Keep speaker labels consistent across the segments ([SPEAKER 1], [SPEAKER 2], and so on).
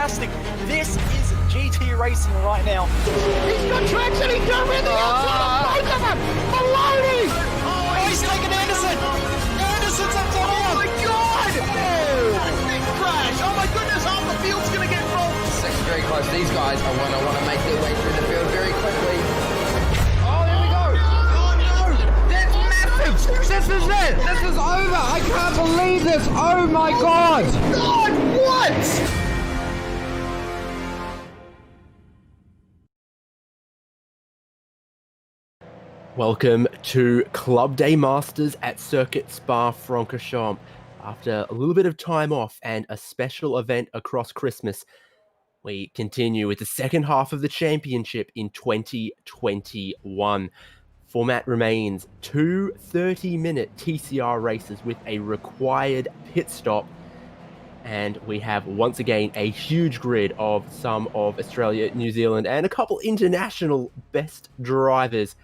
[SPEAKER 1] fantastic. This is GT racing right now.
[SPEAKER 2] He's got traction, he's going around the outside of both of them! Maloney!
[SPEAKER 1] Oh, he's taking Anderson! Anderson's up to
[SPEAKER 2] Oh my God!
[SPEAKER 1] Big crash! Oh my goodness, half the field's going to get rolled.
[SPEAKER 3] Second very close. These guys are want to make their way through the field very quickly.
[SPEAKER 2] Oh, there we go!
[SPEAKER 3] That's massive! This is it! This is over! I can't believe this! Oh my God!
[SPEAKER 2] God, what?
[SPEAKER 4] Welcome to Club Day Masters at Circuit Spa-Francorchamps. After a little bit of time off and a special event across Christmas, we continue with the second half of the championship in 2021. Format remains 2 30-minute TCR races with a required pit stop. And we have, once again, a huge grid of some of Australia, New Zealand, and a couple international best drivers.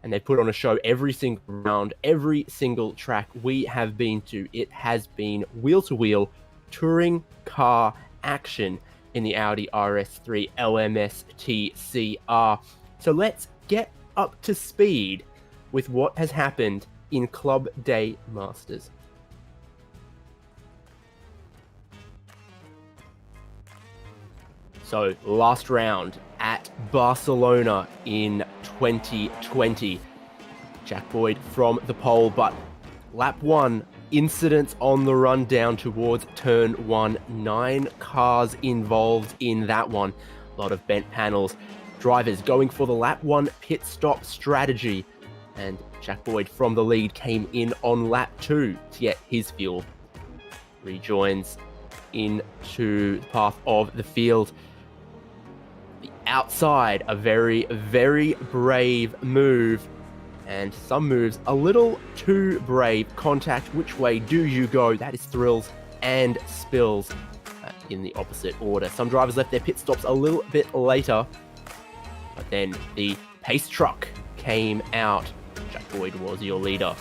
[SPEAKER 4] And they put on a show every single round, every single track we have been to. It has been wheel-to-wheel touring car action in the Audi RS3 LMS TCR. So let's get up to speed with what has happened in Club Day Masters. So last round at Barcelona in 2020. Jack Boyd from the pole, but lap 1, incidents on the run down towards turn 1. 9 cars involved in that one. A lot of bent panels. Drivers going for the lap 1 pit stop strategy. And Jack Boyd from the lead came in on lap 2 to get his fuel. Rejoins into the path of the field. Outside, a very, very brave move, and some moves a little too brave. Contact, which way do you go? That is thrills and spills in the opposite order. Some drivers left their pit stops a little bit later, but then the pace truck came out. Jack Boyd was your leader.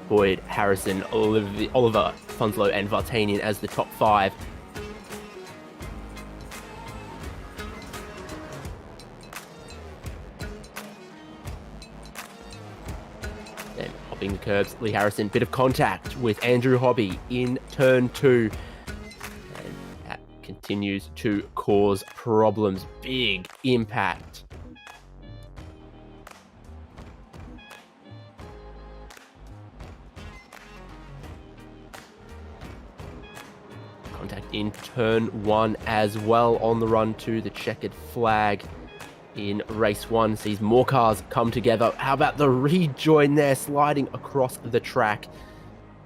[SPEAKER 4] Boyd, Harrison, Oliver, Funslow, and Vartanian as the top 5. The curbs, Lee Harrison, bit of contact with Andrew Hobby in turn 2, and that continues to cause problems. Big impact. Contact in turn 1 as well on the run to the checkered flag. In race 1, sees more cars come together. How about the rejoin there, sliding across the track?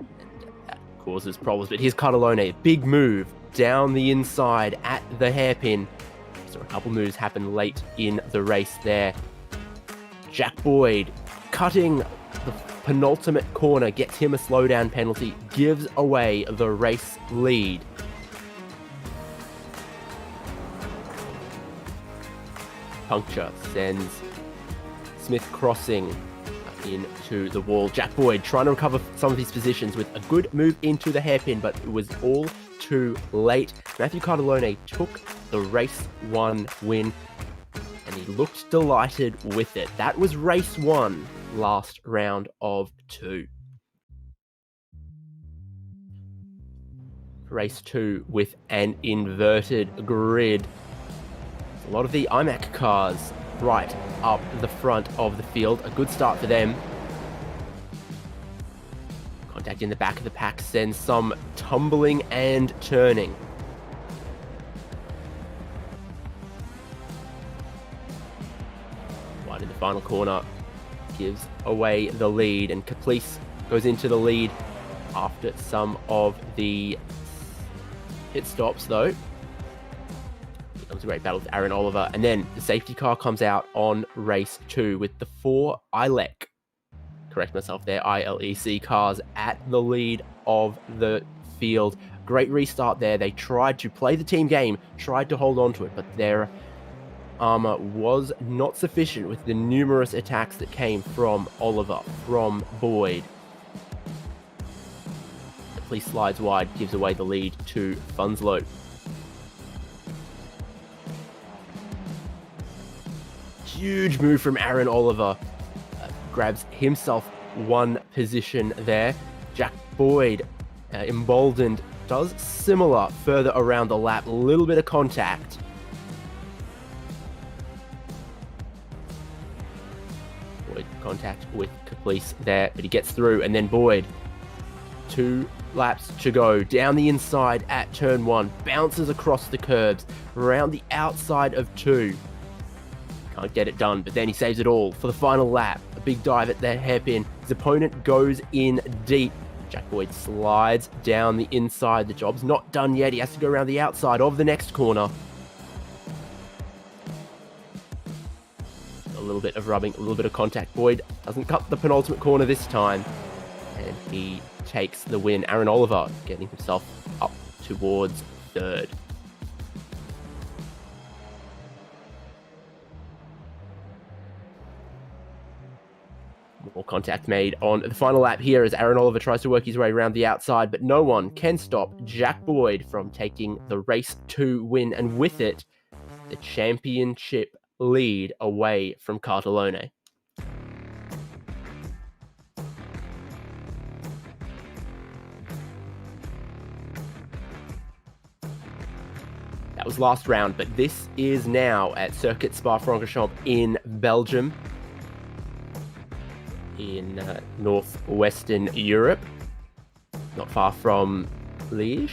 [SPEAKER 4] And that causes problems, but here's Catalone. Big move down the inside at the hairpin. So a couple moves happen late in the race there. Jack Boyd cutting the penultimate corner, gets him a slowdown penalty, gives away the race lead. Puncture sends Smith crossing into the wall. Jack Boyd trying to recover some of his positions with a good move into the hairpin, but it was all too late. Matthew Cardellone took the race 1 win, and he looked delighted with it. That was race 1, last round of 2. Race 2 with an inverted grid. A lot of the IMAC cars right up the front of the field. A good start for them. Contact in the back of the pack sends some tumbling and turning. Wide in the final corner gives away the lead, and Caplice goes into the lead after some of the pit stops though. It was a great battle with Aaron Oliver. And then the safety car comes out on race 2 with the 4 ILEC, correct myself there, ILEC cars at the lead of the field. Great restart there. They tried to play the team game, tried to hold on to it, but their armor was not sufficient with the numerous attacks that came from Oliver, from Boyd. quickly slides wide, gives away the lead to Funslow. Huge move from Aaron Oliver. Grabs himself one position there. Jack Boyd, emboldened, does similar further around the lap. A little bit of contact. Boyd contact with Caplice there, but he gets through, and then Boyd, 2 laps to go, down the inside at turn 1, bounces across the curbs, around the outside of 2. Can't get it done, but then he saves it all for the final lap. A big dive at that hairpin. His opponent goes in deep. Jack Boyd slides down the inside. The job's not done yet. He has to go around the outside of the next corner. A little bit of rubbing, a little bit of contact. Boyd doesn't cut the penultimate corner this time, and he takes the win. Aaron Oliver getting himself up towards 3rd. More contact made on the final lap here as Aaron Oliver tries to work his way around the outside, but no one can stop Jack Boyd from taking the race 2 win, and with it, the championship lead away from Cartellone. That was last round, but this is now at Circuit Spa-Francorchamps in Belgium, in northwestern Europe, not far from Liège.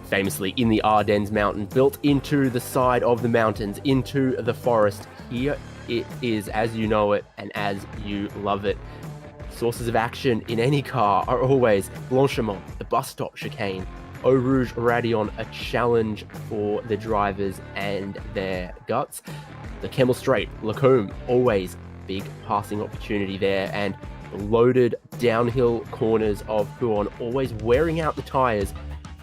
[SPEAKER 4] Famously in the Ardennes mountain, built into the side of the mountains, into the forest. Here it is as you know it and as you love it. Sources of action in any car are always Blanchiment, the bus stop chicane, Eau Rouge Radion, a challenge for the drivers and their guts. The Kemmel Straight, Lacombe, always big passing opportunity there, and the loaded downhill corners of Huon, always wearing out the tyres,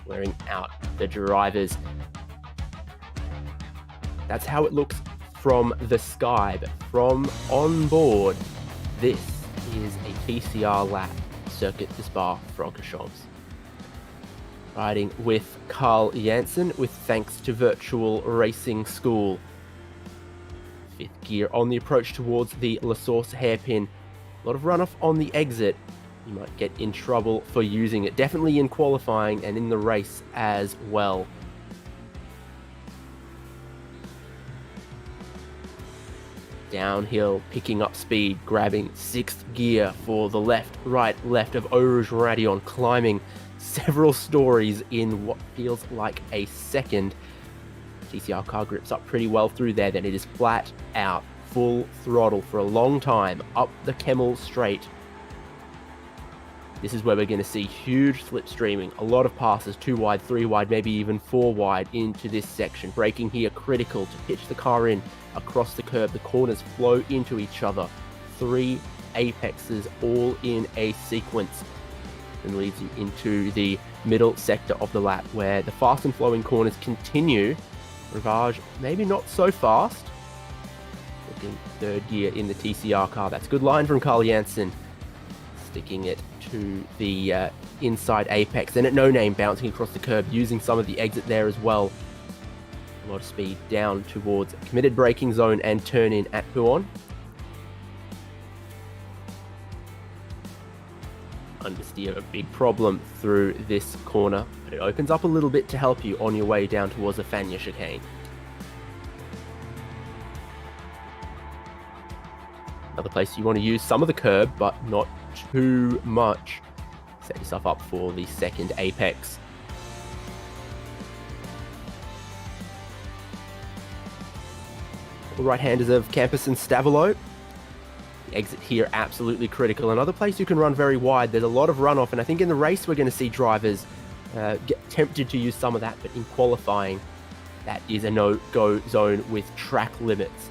[SPEAKER 4] wearing out the drivers. That's how it looks from the sky, but from on board, this is a PCR lap, Circuit de Spa-Francorchamps. Riding with Carl Janssen, with thanks to Virtual Racing School. 5th gear on the approach towards the La Source hairpin. A lot of runoff on the exit. You might get in trouble for using it. Definitely in qualifying and in the race as well. Downhill, picking up speed, grabbing 6th gear for the right left of Eau Rouge Radion, climbing several stories in what feels like a second. TCR car grips up pretty well through there, then it is flat out, full throttle for a long time, up the Kemmel Straight. This is where we're going to see huge slipstreaming, a lot of passes, 2 wide, 3 wide, maybe even 4 wide into this section. Braking here critical to pitch the car in across the curb. The corners flow into each other. 3 apexes all in a sequence, and leads you into the middle sector of the lap where the fast and flowing corners continue. Rivage, maybe not so fast. Looking 3rd gear in the TCR car. That's a good line from Carl Janssen. Sticking it to the inside apex. Then at No Name, bouncing across the curb, using some of the exit there as well. A lot of speed down towards committed braking zone and turn in at Huon. Understeer, a big problem through this corner, but it opens up a little bit to help you on your way down towards the Fania chicane. Another place you want to use some of the curb, but not too much. Set yourself up for the second apex. The right-handers of Campus and Stavolo. The exit here absolutely critical. Another place you can run very wide. There's a lot of runoff, and I think in the race we're going to see drivers get tempted to use some of that, but in qualifying, that is a no-go zone with track limits.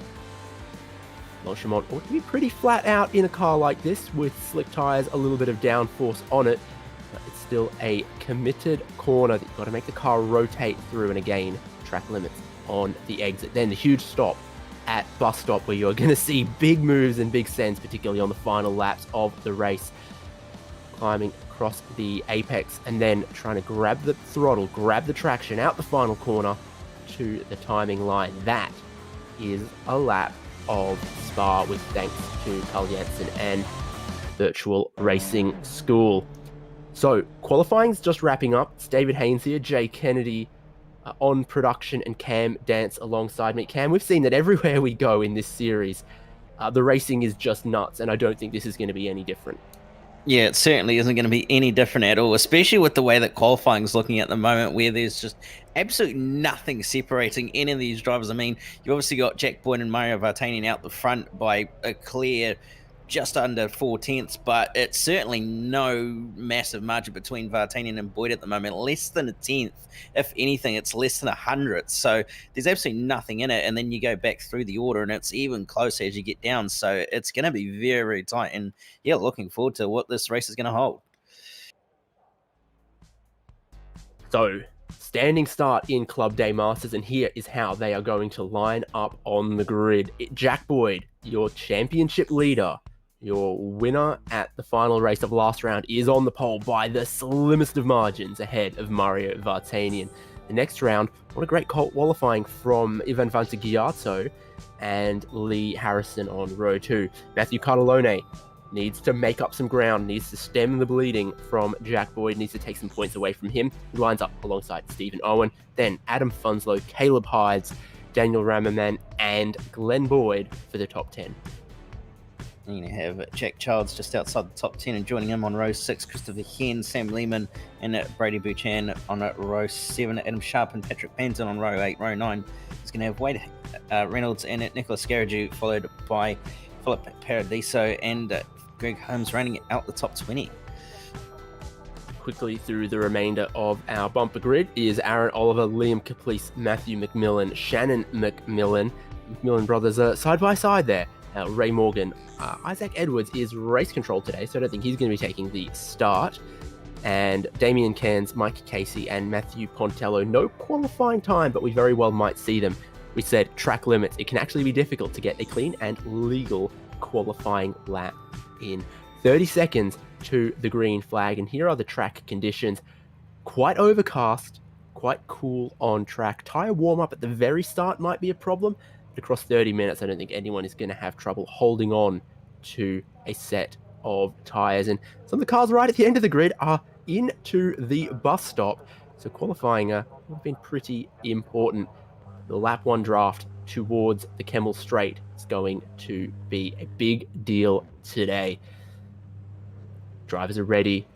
[SPEAKER 4] Blanchiment ought to be pretty flat out in a car like this with slick tyres, a little bit of downforce on it, but it's still a committed corner that you've got to make the car rotate through, and again, track limits on the exit. Then the huge stop at bus stop where you're going to see big moves and big sends, particularly on the final laps of the race. Climbing across the apex and then trying to grab the throttle, grab the traction out the final corner to the timing line. That is a lap of Spa with thanks to Carl Jansen and Virtual Racing School. So qualifying's just wrapping up. It's David Haynes here, Jay Kennedy on production, and Cam Dance alongside me. Cam, we've seen that everywhere we go in this series, the racing is just nuts, and I don't think this is going to be any different.
[SPEAKER 5] Yeah, it certainly isn't going to be any different at all, especially with the way that qualifying is looking at the moment, where there's just absolutely nothing separating any of these drivers. I mean, you obviously got Jack Boyd and Mario Vartanian out the front by a clear just under 4 tenths, but it's certainly no massive margin between Vartanian and Boyd at the moment, less than a tenth. If anything, it's less than 100th. So there's absolutely nothing in it. And then you go back through the order and it's even closer as you get down. So it's going to be very, very tight. And yeah, looking forward to what this race is going to hold.
[SPEAKER 4] So standing start in Club Day Masters, and here is how they are going to line up on the grid. Jack Boyd, your championship leader, your winner at the final race of last round, is on the pole by the slimmest of margins ahead of Mario Vartanian. The next round, what a great qualifying from Ivan Vantagiato and Lee Harrison on row 2. Matthew Cartalone needs to make up some ground, needs to stem the bleeding from Jack Boyd, needs to take some points away from him. He lines up alongside Stephen Owen, then Adam Funslow, Caleb Hydes, Daniel Rammerman, and Glenn Boyd for the top 10.
[SPEAKER 5] You're going to have Jack Childs just outside the top 10, and joining him on row 6, Christopher Hen, Sam Lehman, and Brady Buchan on row 7, Adam Sharp and Patrick Panton on row 8. Row 9 is going to have Wade Reynolds and Nicholas Scaraju, followed by Philip Paradiso and Greg Holmes running out the top 20.
[SPEAKER 4] Quickly through the remainder of our bumper grid is Aaron Oliver, Liam Caplice, Matthew McMillan, Shannon McMillan. McMillan brothers are side by side there. Ray Morgan. Isaac Edwards is race control today, so I don't think he's going to be taking the start. And Damian Cairns, Mike Casey, and Matthew Pontello. No qualifying time, but we very well might see them. We said track limits. It can actually be difficult to get a clean and legal qualifying lap in. 30 seconds to the green flag, and here are the track conditions. Quite overcast, quite cool on track. Tyre warm-up at the very start might be a problem, but across 30 minutes, I don't think anyone is going to have trouble holding on to a set of tyres. And some of the cars right at the end of the grid are into the bus stop, so qualifying would have been pretty important. The lap 1 draft towards the Kemmel Straight is going to be a big deal today. Drivers are ready.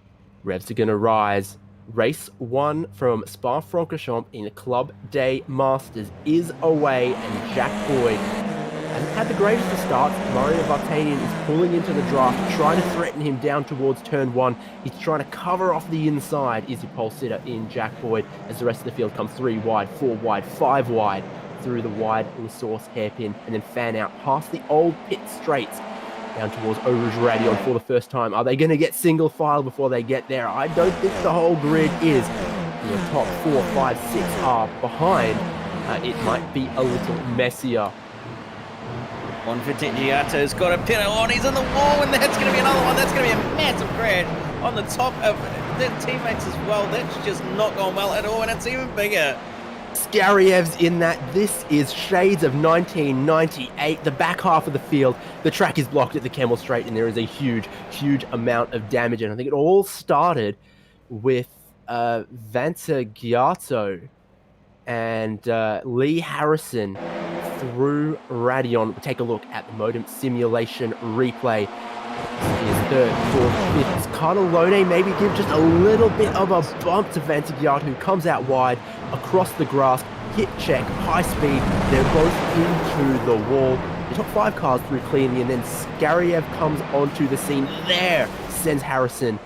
[SPEAKER 4] Revs are going to rise. Race 1 from Spa-Francorchamps in Club Day Masters is away, and Jack Boyd hasn't had the greatest of starts. Mario Vartanian is pulling into the draft, trying to threaten him down towards turn 1. He's trying to cover off the inside. Is the pole sitter in Jack Boyd as the rest of the field comes 3 wide, 4 wide, 5 wide through the wide resource hairpin, and then fan out past the old pit straights down towards Eau Rouge Radion for the first time. Are they going to get single file before they get there? I don't think the whole grid is. The top 4, 5, 6 are behind. It might be a little messier.
[SPEAKER 5] Juan Vantagiato's got a pedal on, he's in the wall, and that's going to be another one. That's going to be a massive crash on the top of the teammates as well. That's just not gone well at all, and it's even bigger.
[SPEAKER 4] Skariev's in that. This is shades of 1998. The back half of the field, the track is blocked at the Kemmel Straight, and there is a huge, huge amount of damage. And I think it all started with Vantagiato and Lee Harrison through Radion. We'll take a look at the modem simulation replay. This is third, fourth, fifth. Cartalone maybe give just a little bit of a bump to Vantagiato, who comes out wide across the grass. Hit check, high speed. They're both into the wall. The top 5 cars through cleanly, and then Skariev comes onto the scene. There sends Harrison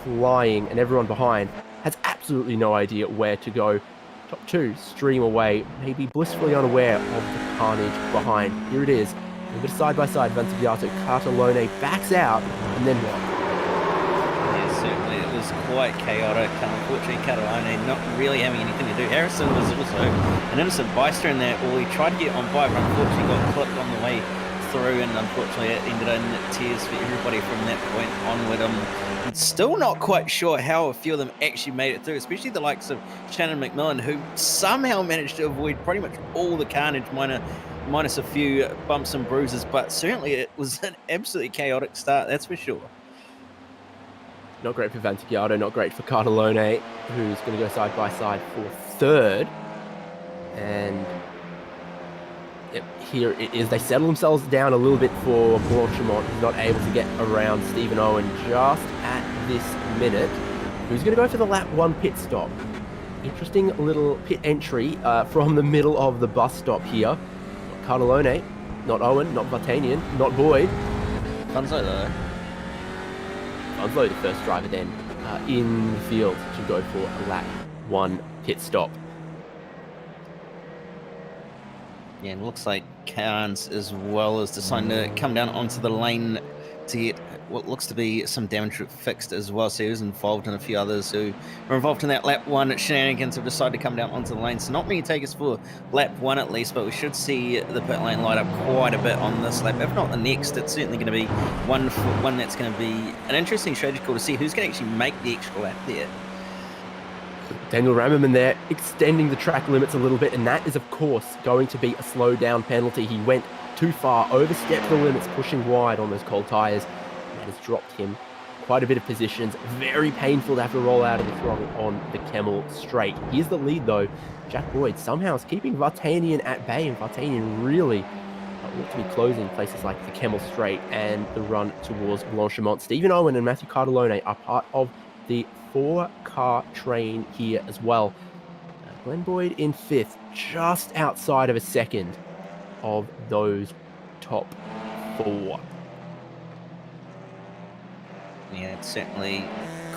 [SPEAKER 4] flying, and everyone behind has absolutely no idea where to go. Top 2 stream away, maybe blissfully unaware of the carnage behind. Here it is. A bit side by side, Vantagiato, Cartalone backs out, and then what?
[SPEAKER 5] Yeah, certainly it was quite chaotic. Unfortunately, Cartalone not really having anything to do. Harrison was also an innocent bystander in there, or he tried to get on by, but unfortunately got clipped on the way through, and unfortunately it ended in tears for everybody from that point onward. I'm still not quite sure how a few of them actually made it through, especially the likes of Shannon McMillan, who somehow managed to avoid pretty much all the carnage, minus a few bumps and bruises, but certainly it was an absolutely chaotic start, that's for sure.
[SPEAKER 4] Not great for Vantigiato, not great for Cartalone, who's going to go side by side for third. And here it is. They settle themselves down a little bit for Blanchimont, who's not able to get around Stephen Owen just at this minute. Who's going to go for the lap 1 pit stop. Interesting little pit entry from the middle of the bus stop here. Not Cartalone, not Owen, not Vartanian, not Boyd.
[SPEAKER 5] Funzo though.
[SPEAKER 4] Funzo, the first driver then in the field to go for a lap 1 pit stop.
[SPEAKER 5] Yeah, it looks like Carnes as well is deciding to come down onto the lane to get what looks to be some damage fixed as well. So he was involved in a few others who were involved in that lap 1 shenanigans have decided to come down onto the lane. So not many takers for lap 1 at least, but we should see the pit lane light up quite a bit on this lap. If not the next, it's certainly going to be one that's going to be an interesting strategy call to see who's going to actually make the extra lap there.
[SPEAKER 4] Daniel Rammerman there extending the track limits a little bit, and that is of course going to be a slow down penalty. He went too far, overstepped the limits, pushing wide on those cold tyres. That has dropped him quite a bit of positions. Very painful to have to roll out of the throttle on the Kemmel straight. Here's the lead though. Jack Boyd somehow is keeping Vartanian at bay, and Vartanian really ought to be closing places like the Kemmel straight and the run towards Blanchimont. Stephen Owen and Matthew Cartalone are part of the 4-car train here as well. Glenn Boyd in 5th, just outside of a second of those top 4.
[SPEAKER 5] Yeah, it's certainly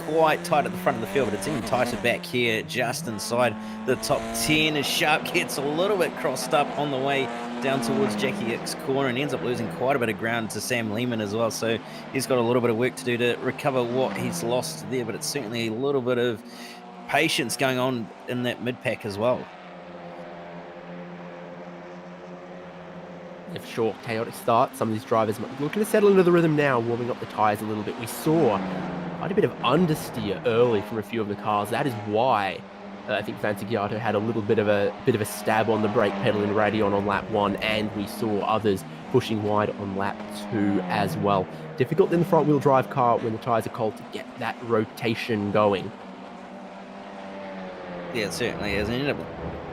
[SPEAKER 5] quite tight at the front of the field, but it's even tighter back here, just inside the top 10, as Sharp gets a little bit crossed up on the way down towards Jackie Ick's corner and ends up losing quite a bit of ground to Sam Lehman as well. So he's got a little bit of work to do to recover what he's lost there, but it's certainly a little bit of patience going on in that mid-pack as well.
[SPEAKER 4] Yeah, for sure, chaotic start. Some of these drivers might be looking to settle into the rhythm now, warming up the tyres a little bit. We saw quite a bit of understeer early from a few of the cars. That is why I think Vantigiato had a little bit of a stab on the brake pedal in Radion on lap 1, and we saw others pushing wide on lap 2 as well. Difficult in the front-wheel drive car when the tyres are cold to get that rotation going.
[SPEAKER 5] Yeah, it certainly is. And ended up with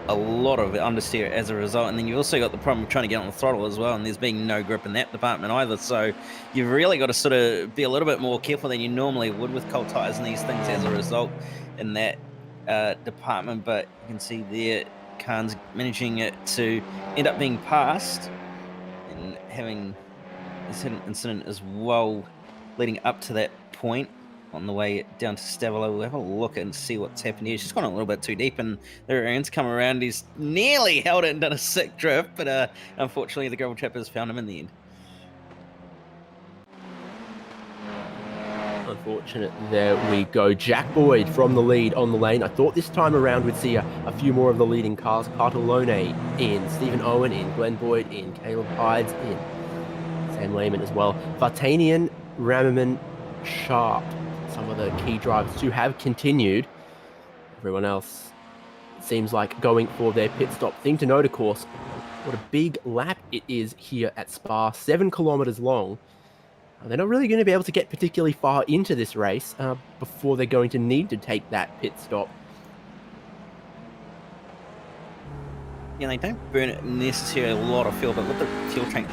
[SPEAKER 5] a lot of understeer as a result, and then you also got the problem of trying to get on the throttle as well, and there's being no grip in that department either. So you've really got to sort of be a little bit more careful than you normally would with cold tyres and these things as a result in that department. But you can see there Khan's managing it to end up being passed and having this incident as well leading up to that point. On the way down to Stavolo, we'll have a look and see what's happened here. She's gone a little bit too deep, and there ends come around. He's nearly held it and done a sick drift, but unfortunately the gravel trappers found him in the end.
[SPEAKER 4] Unfortunate, there we go. Jack Boyd from the lead on the lane. I thought this time around we'd see a few more of the leading cars. Cartalone in, Stephen Owen in, Glenn Boyd in, Caleb Hydes in, Sam Lehman as well. Vartanian, Rammerman, Sharp. Some of the key drivers who have continued. Everyone else seems like going for their pit stop. Thing to note, of course, what a big lap it is here at Spa, 7 kilometers long. They're not really going to be able to get particularly far into this race before they're going to need to take that pit stop.
[SPEAKER 5] Yeah, they don't burn necessarily a lot of fuel, but with the fuel tank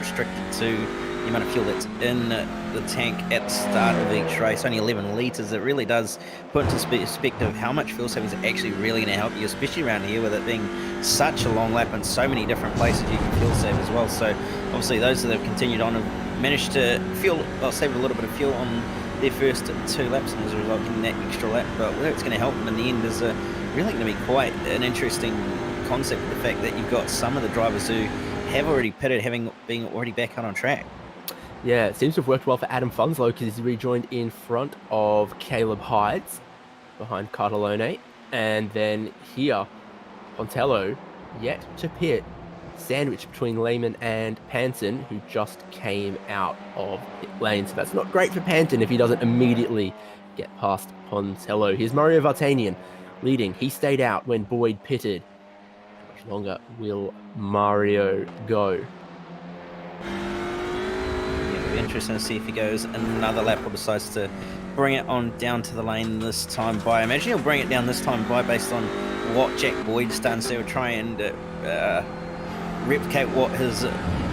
[SPEAKER 5] restricted to the amount of fuel that's in the tank at the start of each race, only 11 litres, it really does put into perspective how much fuel savings are actually really going to help you, especially around here with it being such a long lap and so many different places you can fuel save as well. So obviously those that have continued on have managed to save a little bit of fuel on their first 2 laps, and as a result getting that extra lap. But whether it's going to help them in the end is really going to be quite an interesting concept, the fact that you've got some of the drivers who have already pitted having been already back out on track.
[SPEAKER 4] Yeah, it seems to have worked well for Adam Funslow because he's rejoined in front of Caleb Hydes behind Cartalone. And then here, Pontello yet to pit. sandwiched between Lehman and Panton, who just came out of pit lane. So that's not great for Panton if he doesn't immediately get past Pontello. Here's Mario Vartanian leading. He stayed out when Boyd pitted. How much longer will Mario go?
[SPEAKER 5] It'll be interesting to see if he goes another lap or decides to bring it on down to the lane this time by. I imagine he'll bring it down this time by based on what Jack Boyd's done, so he'll try and replicate what his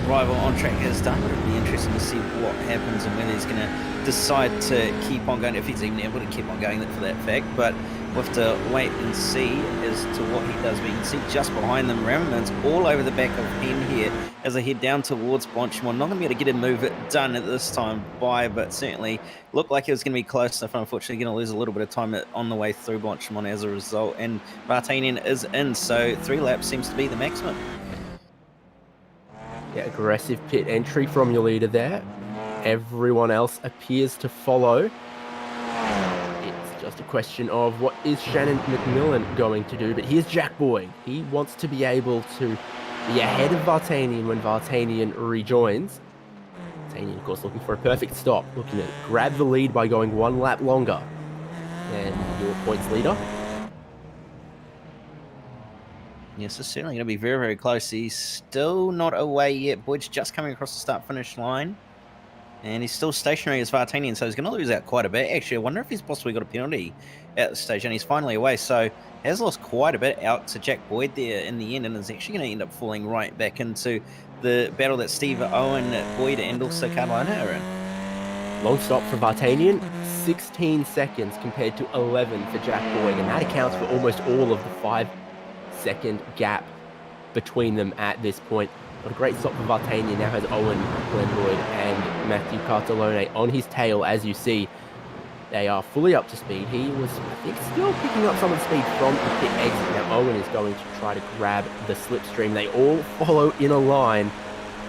[SPEAKER 5] rival on track has done. It'll be interesting to see what happens and whether he's going to decide to keep on going, if he's even able to keep on going for that fact. But we'll have to wait and see as to what he does. But you can see just behind them, Ramman's all over the back of Penn here as they head down towards Blanchimont. Not going to be able to get a move it done at this time by, but certainly looked like it was going to be close enough. Unfortunately, going to lose a little bit of time on the way through Blanchimont as a result. And Vartanian is in, so 3 laps seems to be the maximum.
[SPEAKER 4] Yeah, aggressive pit entry from your leader there. Everyone else appears to follow. It's just a question of what is Shannon McMillan going to do. But here's Jack Boyd. He wants to be able to be ahead of Vartanian when Vartanian rejoins. Vartanian, of course, looking for a perfect stop, looking to grab the lead by going 1 lap longer than your points leader.
[SPEAKER 5] Yes, it's certainly going to be very, very close. He's still not away yet. Boyd's just coming across the start-finish line. And he's still stationary as Vartanian, so he's going to lose out quite a bit. Actually, I wonder if he's possibly got a penalty at the stage, and he's finally away. So has lost quite a bit out to Jack Boyd there in the end, and is actually going to end up falling right back into the battle that Steve Owen, Boyd, and also Catalona are in.
[SPEAKER 4] Long stop for Vartanian, 16 seconds compared to 11 for Jack Boyd, and that accounts for almost all of the 5-second gap between them at this point. But a great stop for Vartanian. Now has Owen, Glenn Boyd, and Matthew Cartolone on his tail, as you see. They are fully up to speed. He was, I think, still picking up some of the speed from the pit exit. Now Owen is going to try to grab the slipstream. They all follow in a line,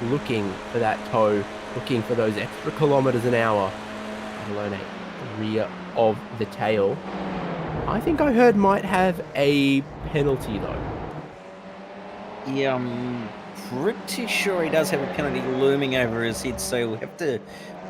[SPEAKER 4] looking for that toe, looking for those extra kilometers an hour. Cartolone, rear of the tail. I think I heard might have a penalty, though.
[SPEAKER 5] Yeah, I'm pretty sure he does have a penalty looming over his head, so we'll have to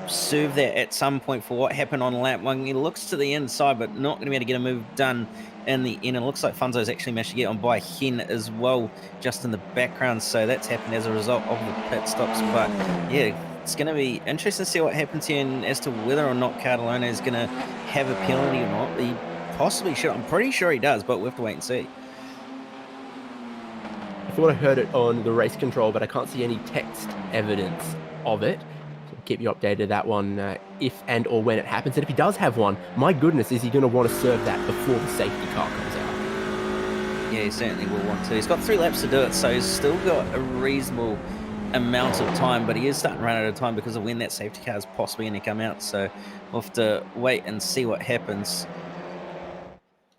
[SPEAKER 5] serve that at some point for what happened on lap 1. He looks to the inside, but not going to be able to get a move done in the end. It looks like Funzo's actually managed to get on by Hen as well, just in the background, so that's happened as a result of the pit stops. But yeah, it's going to be interesting to see what happens here, and as to whether or not Cardellone is going to have a penalty or not. He possibly should. I'm pretty sure he does, but we'll have to wait and see.
[SPEAKER 4] I thought I heard it on the race control, but I can't see any text evidence of it. So we'll keep you updated that one if and or when it happens. And if he does have one, my goodness, is he going to want to serve that before the safety car comes out?
[SPEAKER 5] Yeah, he certainly will want to. He's got 3 laps to do it, so he's still got a reasonable amount of time, but he is starting to run out of time because of when that safety car is possibly going to come out. So we'll have to wait and see what happens.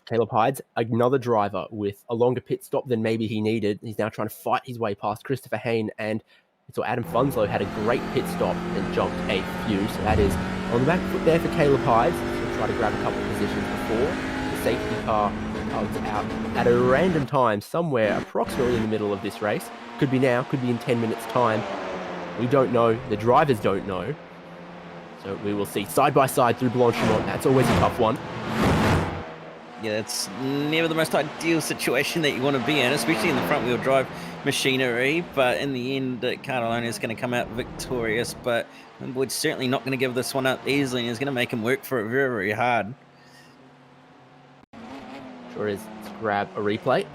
[SPEAKER 4] Caleb Hyde's another driver with a longer pit stop than maybe he needed. He's now trying to fight his way past Christopher Hayne, and so Adam Funslow had a great pit stop and jumped a few. So that is on the back foot there for Caleb Hyde. He'll try to grab a couple of positions before the safety car comes out at a random time somewhere approximately in the middle of this race. Could be now, could be in 10 minutes time. We don't know. The drivers don't know. So we will see. Side by side through Blanchimont. That's always a tough one.
[SPEAKER 5] Yeah, it's never the most ideal situation that you want to be in, especially in the front-wheel drive machinery. But in the end, Cardellone is going to come out victorious. But Boyd's certainly not going to give this one up easily, and he's going to make him work for it very, very hard.
[SPEAKER 4] Sure is. Let's grab a replay.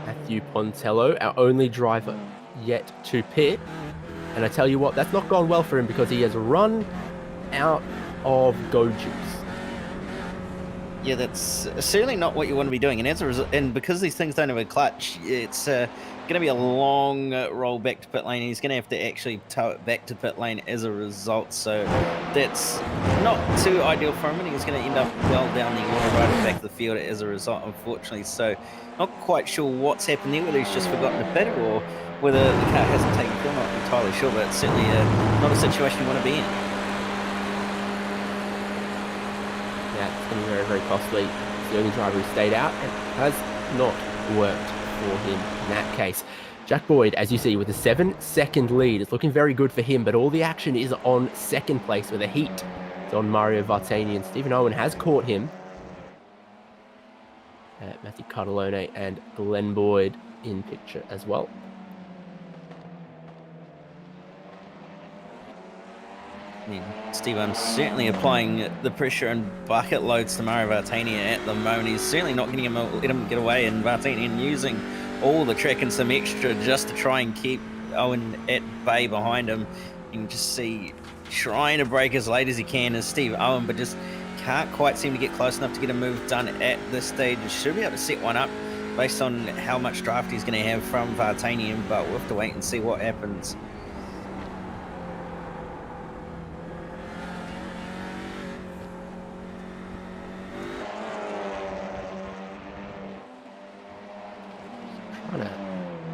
[SPEAKER 4] Matthew Pontello, our only driver yet to pit. And I tell you what, that's not gone well for him because he has run out of go juice.
[SPEAKER 5] Yeah, that's certainly not what you want to be doing, and as a result, and because these things don't have a clutch, it's going to be a long roll back to pit lane. He's going to have to actually tow it back to pit lane as a result, so that's not too ideal for him, and he's going to end up well down the order right at the back of the field as a result, unfortunately. So not quite sure what's happened there, whether he's just forgotten to pit or whether the car hasn't taken fuel. Not entirely sure, but it's certainly not a situation you want to be in.
[SPEAKER 4] Yeah, it's going to be very, very costly. It's the only driver who stayed out and has not worked for him in that case. Jack Boyd, as you see, with a 7-second lead. It's looking very good for him, but all the action is on second place with a heat. It's on Mario Vartanian. Stephen Owen has caught him. Matthew Cartellone and Glenn Boyd in picture as well.
[SPEAKER 5] Yeah, Steve, I'm certainly applying the pressure and bucket loads to Mario Vartanian at the moment. He's certainly not going to let him get away, and Vartanian using all the track and some extra just to try and keep Owen at bay behind him. You can just see trying to break as late as he can is Steve Owen, but just can't quite seem to get close enough to get a move done at this stage. Should be able to set one up based on how much draft he's going to have from Vartanian, but we'll have to wait and see what happens.
[SPEAKER 4] Trying to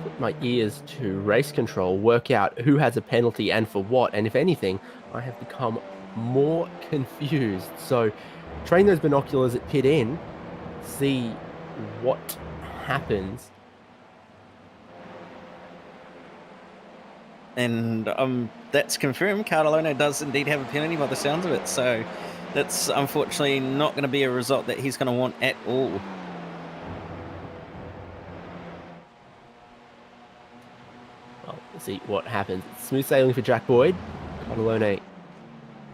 [SPEAKER 4] put my ears to race control, work out who has a penalty and for what, and if anything, I have become more confused. So train those binoculars at pit in, see what happens.
[SPEAKER 5] And that's confirmed. Cartellone does indeed have a penalty by the sounds of it, so that's unfortunately not going to be a result that he's going to want at all.
[SPEAKER 4] Well, we'll see what happens. Smooth sailing for Jack Boyd. Cartellone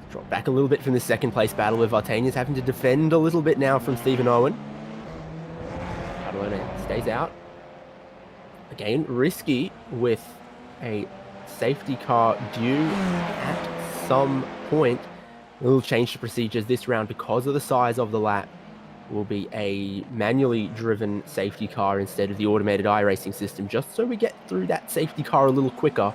[SPEAKER 4] dropped back a little bit from the second place battle with Vartanian's having to defend a little bit now from Stephen Owen. Cartellone stays out. Again, risky with a safety car due at some point. A little change to procedures this round because of the size of the lap. Will be a manually driven safety car instead of the automated iRacing system, just so we get through that safety car a little quicker,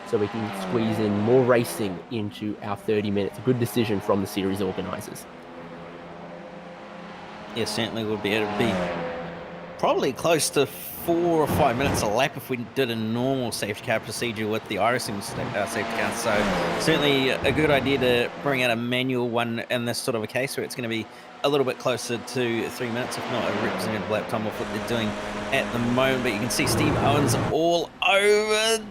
[SPEAKER 4] so we can squeeze in more racing into our 30 minutes. A good decision from the series organisers.
[SPEAKER 5] Yeah, certainly would be. It'd be probably close to 4 or 5 minutes a lap if we did a normal safety car procedure with the iracing safety car. So certainly a good idea to bring out a manual one in this sort of a case where it's going to be a little bit closer to 3 minutes, if not a representative lap time of what they're doing at the moment. But you can see Steve Owens all over,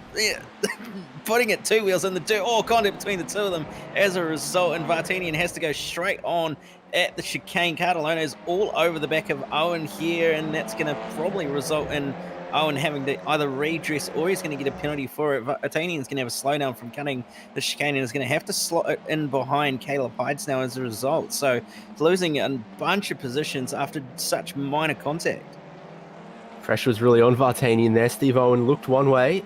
[SPEAKER 5] putting it 2 wheels in the dirt, all contact between the two of them as a result, and Vartanian has to go straight on at the chicane. Cartellone is all over the back of Owen here, and that's going to probably result in Owen having to either redress or he's going to get a penalty for it. Vartanian's going to have a slowdown from cutting the chicane and is going to have to slot in behind Caleb Hides now as a result. So losing a bunch of positions after such minor contact.
[SPEAKER 4] Pressure was really on Vartanian there. Steve Owen looked one way,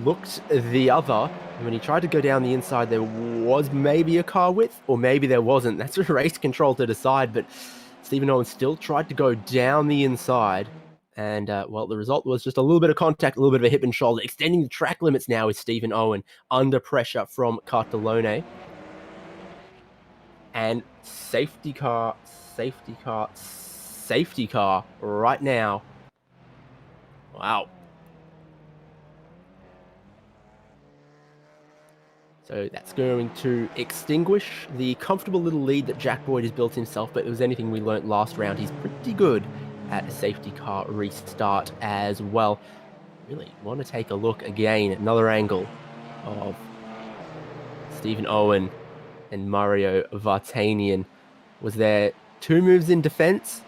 [SPEAKER 4] looked the other, and when he tried to go down the inside, there was maybe a car width, or maybe there wasn't. That's a race control to decide, but Stephen Owen still tried to go down the inside. And, well, the result was just a little bit of contact, a little bit of a hip and shoulder. Extending the track limits now is Stephen Owen under pressure from Cartellone. And safety car right now. Wow. So that's going to extinguish the comfortable little lead that Jack Boyd has built himself, but if it was anything we learnt last round, he's pretty good at a safety car restart as well. Really want to take a look again, another angle of Stephen Owen and Mario Vartanian. Was there 2 moves in defense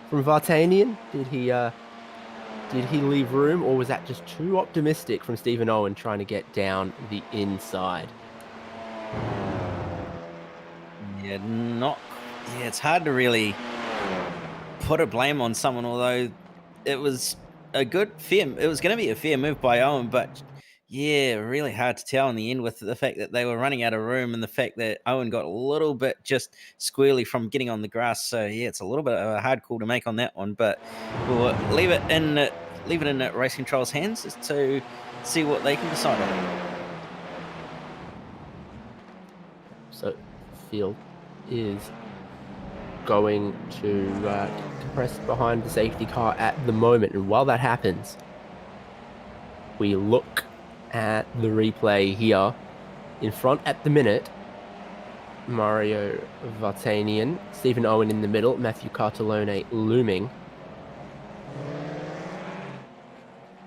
[SPEAKER 4] from Vartanian? Did he leave room, or was that just too optimistic from Stephen Owen trying to get down the inside?
[SPEAKER 5] Yeah, it's hard to really put a blame on someone, although it was it was going to be a fair move by Owen, but yeah, really hard to tell in the end with the fact that they were running out of room and the fact that Owen got a little bit just squirrely from getting on the grass. So yeah, it's a little bit of a hard call to make on that one, but we'll leave it in Race Control's hands as to see what they can decide on.
[SPEAKER 4] So field is going to compress behind the safety car at the moment, and while that happens, we look at the replay here. In front at the minute, Mario Vartanian, Stephen Owen in the middle, Matthew Cartellone looming.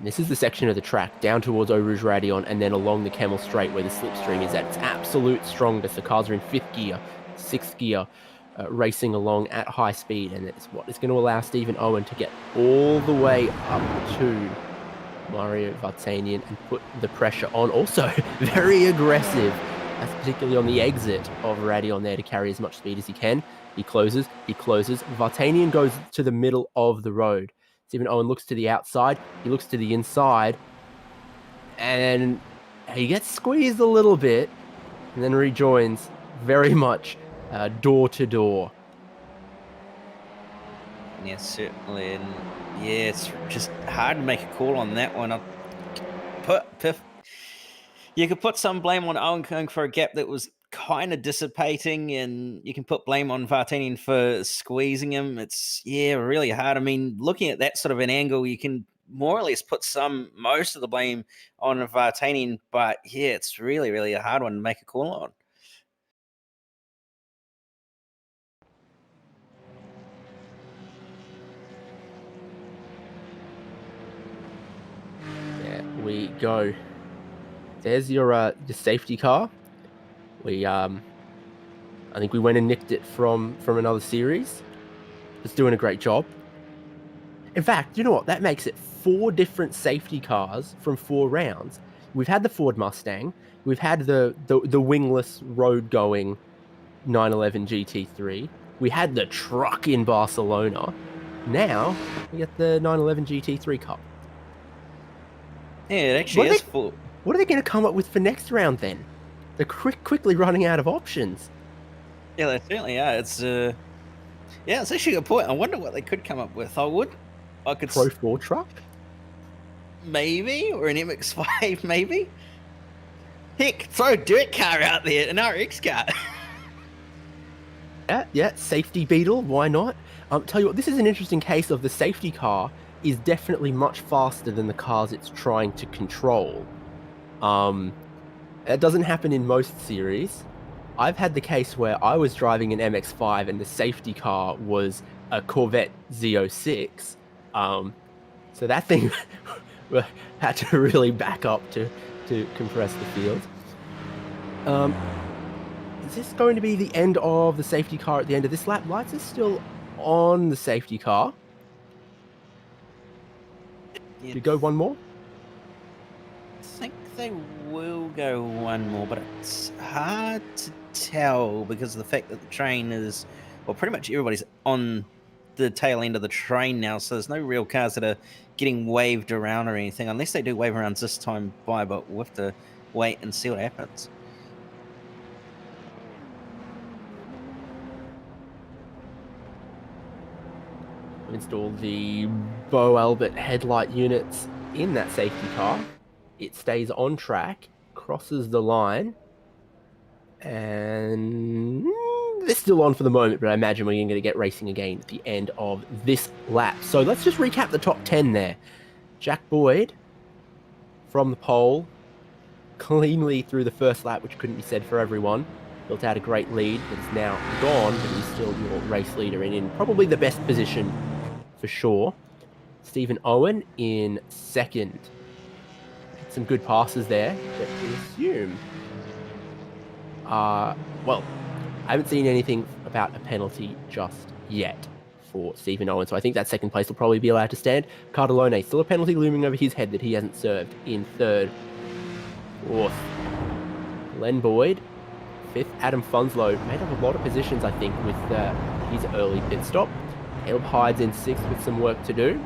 [SPEAKER 4] This is the section of the track down towards Eau Rouge Radion and then along the Kemmel Straight where the slipstream is at its absolute strongest. The cars are in 5th gear, 6th gear, racing along at high speed, and it's what is going to allow Stephen Owen to get all the way up to Mario Vartanian and put the pressure on. Also, very aggressive, particularly on the exit of Radion there to carry as much speed as he can. He closes. Vartanian goes to the middle of the road. Stephen Owen looks to the outside. He looks to the inside. And he gets squeezed a little bit and then rejoins very much door to door.
[SPEAKER 5] Yeah, certainly. And yeah, it's just hard to make a call on that one. You could put some blame on Owen going for a gap that was kind of dissipating, and you can put blame on Vartanian for squeezing him. It's, yeah, really hard. I mean, looking at that sort of an angle, you can more or less put most of the blame on Vartanian, but yeah, it's really, really a hard one to make a call on.
[SPEAKER 4] There we go. There's your safety car. I think we went and nicked it from another series. It's doing a great job. In fact, you know what? That makes it 4 different safety cars from 4 rounds. We've had the Ford Mustang. We've had the wingless road-going 911 GT3. We had the truck in Barcelona. Now we get the 911 GT3 Cup.
[SPEAKER 5] Yeah, it actually is full.
[SPEAKER 4] What are they going to come up with for next round then? They're quickly running out of options.
[SPEAKER 5] Yeah, they certainly are. It's actually a good point. I wonder what they could come up with. I could
[SPEAKER 4] Pro 4 truck?
[SPEAKER 5] Maybe, or an MX-5, maybe. Heck, throw a dirt car out there, an RX car.
[SPEAKER 4] Yeah, safety beetle, why not? Tell you what, this is an interesting case of the safety car is definitely much faster than the cars it's trying to control. It doesn't happen in most series. I've had the case where I was driving an MX-5 and the safety car was a Corvette Z06. So that thing had to really back up to compress the field. Is this going to be the end of the safety car at the end of this lap? Lights are still on the safety car.
[SPEAKER 5] Yeah.
[SPEAKER 4] Do you go one more?
[SPEAKER 5] I think they will go one more, but it's hard to tell because of the fact that the train is, well, pretty much everybody's on the tail end of the train now, so there's no real cars that are getting waved around or anything, unless they do wave around this time by, but we'll have to wait and see what happens.
[SPEAKER 4] Install the Beau Albert headlight units in that safety car. It stays on track, crosses the line, and they're still on for the moment, but I imagine we're going to get racing again at the end of this lap. So let's just recap the top 10 there. Jack Boyd from the pole, cleanly through the first lap, which couldn't be said for everyone. Built out a great lead, but is now gone, but he's still your race leader and in probably the best position for sure. Stephen Owen in second. Some good passes there, but we assume. Well, I haven't seen anything about a penalty just yet for Stephen Owen, so I think that second place will probably be allowed to stand. Cardellone, still a penalty looming over his head that he hasn't served in third. Fourth, Glenn Boyd. Fifth, Adam Funslow. Made up a lot of positions, I think, with his early pit stop. Caleb Hyde's in sixth with some work to do.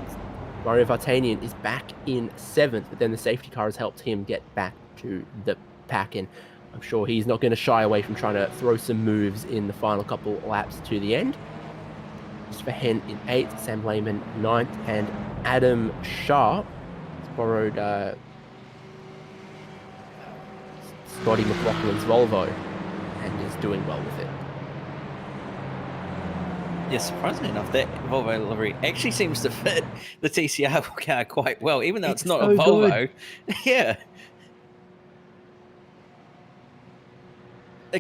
[SPEAKER 4] Mario Vartanian is back in seventh, but then the safety car has helped him get back to the pack, and I'm sure he's not going to shy away from trying to throw some moves in the final couple laps to the end. Christopher Henn in eighth, Sam Lehman ninth, and Adam Sharp has borrowed Scotty McLaughlin's Volvo and is doing well with it.
[SPEAKER 5] Yeah, surprisingly enough, that Volvo livery actually seems to fit the TCR car quite well, even though it's not
[SPEAKER 4] so
[SPEAKER 5] a Volvo.
[SPEAKER 4] good.
[SPEAKER 5] Yeah.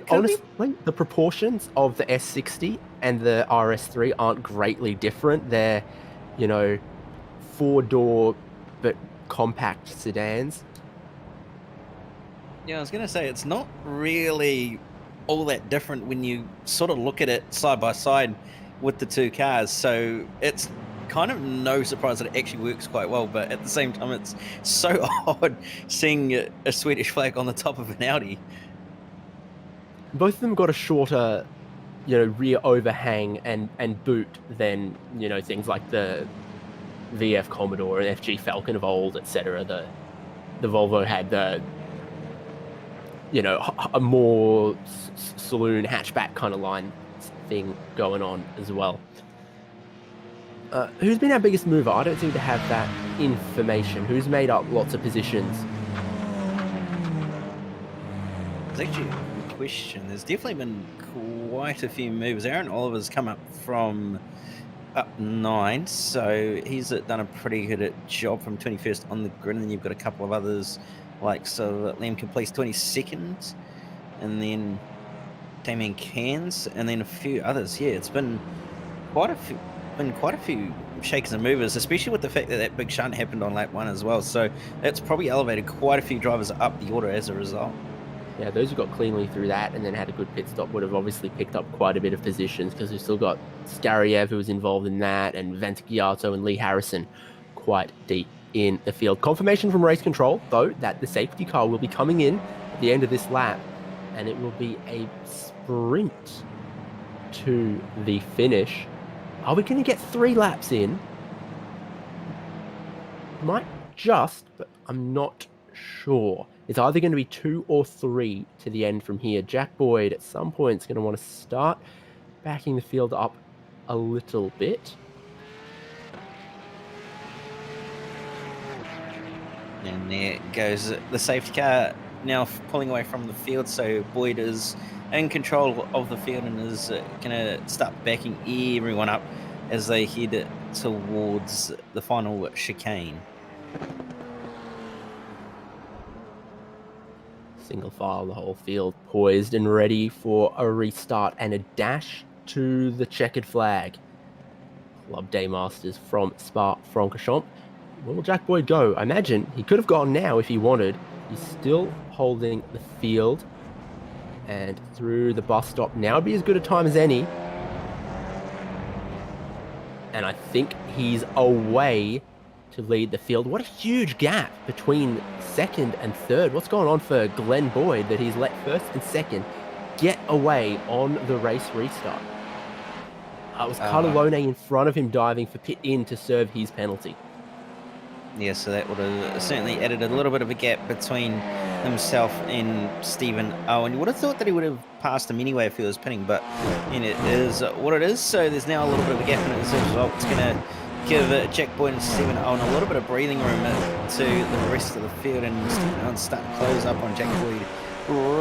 [SPEAKER 4] Honestly, the proportions of the S60 and the RS3 aren't greatly different. They're, 4-door, but compact sedans.
[SPEAKER 5] Yeah, I was going to say, it's not really all that different when you sort of look at it side by side with the two cars. So it's kind of no surprise that it actually works quite well. But at the same time, it's so odd seeing a Swedish flag on the top of an Audi.
[SPEAKER 4] Both of them got a shorter, rear overhang and boot than, things like the VF Commodore and FG Falcon of old, etc. The Volvo had the, a more saloon hatchback kind of line thing going on as well. Who's been our biggest mover? I don't seem to have that information. Who's made up lots of positions?
[SPEAKER 5] There's actually a question. There's definitely been quite a few moves. Aaron Oliver's come up from up 9, so he's done a pretty good job from 21st on the grid, and then you've got a couple of others like Liam Complete 22nd, and then Damien Cairns, and then a few others. Yeah, it's been quite a few shakers and movers, especially with the fact that big shunt happened on lap 1 as well. So it's probably elevated quite a few drivers up the order as a result.
[SPEAKER 4] Yeah, those who got cleanly through that and then had a good pit stop would have obviously picked up quite a bit of positions, because we've still got Skariev, who was involved in that, and Vantigiato and Lee Harrison quite deep in the field. Confirmation from race control, though, that the safety car will be coming in at the end of this lap, and it will be a sprint to the finish. Are we going to get 3 laps in? Might just, but I'm not sure. It's either going to be 2 or 3 to the end from here. Jack Boyd at some point is going to want to start backing the field up a little bit.
[SPEAKER 5] And there goes the safety car now pulling away from the field, so Boyd is in control of the field and is going to start backing everyone up as they head towards the final chicane.
[SPEAKER 4] Single file, the whole field poised and ready for a restart and a dash to the checkered flag. Club Day Masters from Spa-Francorchamps. Where will Jack Boyd go? I imagine he could have gone now if he wanted. He's still holding the field. And through the bus stop now would be as good a time as any. And I think he's away to lead the field. What a huge gap between second and third. What's going on for Glenn Boyd that he's let first and second get away on the race restart? It was Catalone in front of him diving for pit in to serve his penalty.
[SPEAKER 5] Yeah, so that would have certainly added a little bit of a gap between himself and Stephen Owen. You would have thought that he would have passed him anyway if he was pinning, but it is what it is. So there's now a little bit of a gap, and as a result, it's going to give Jack Boyd and Stephen Owen a little bit of breathing room to the rest of the field, and Stephen Owen start to close up on Jack Boyd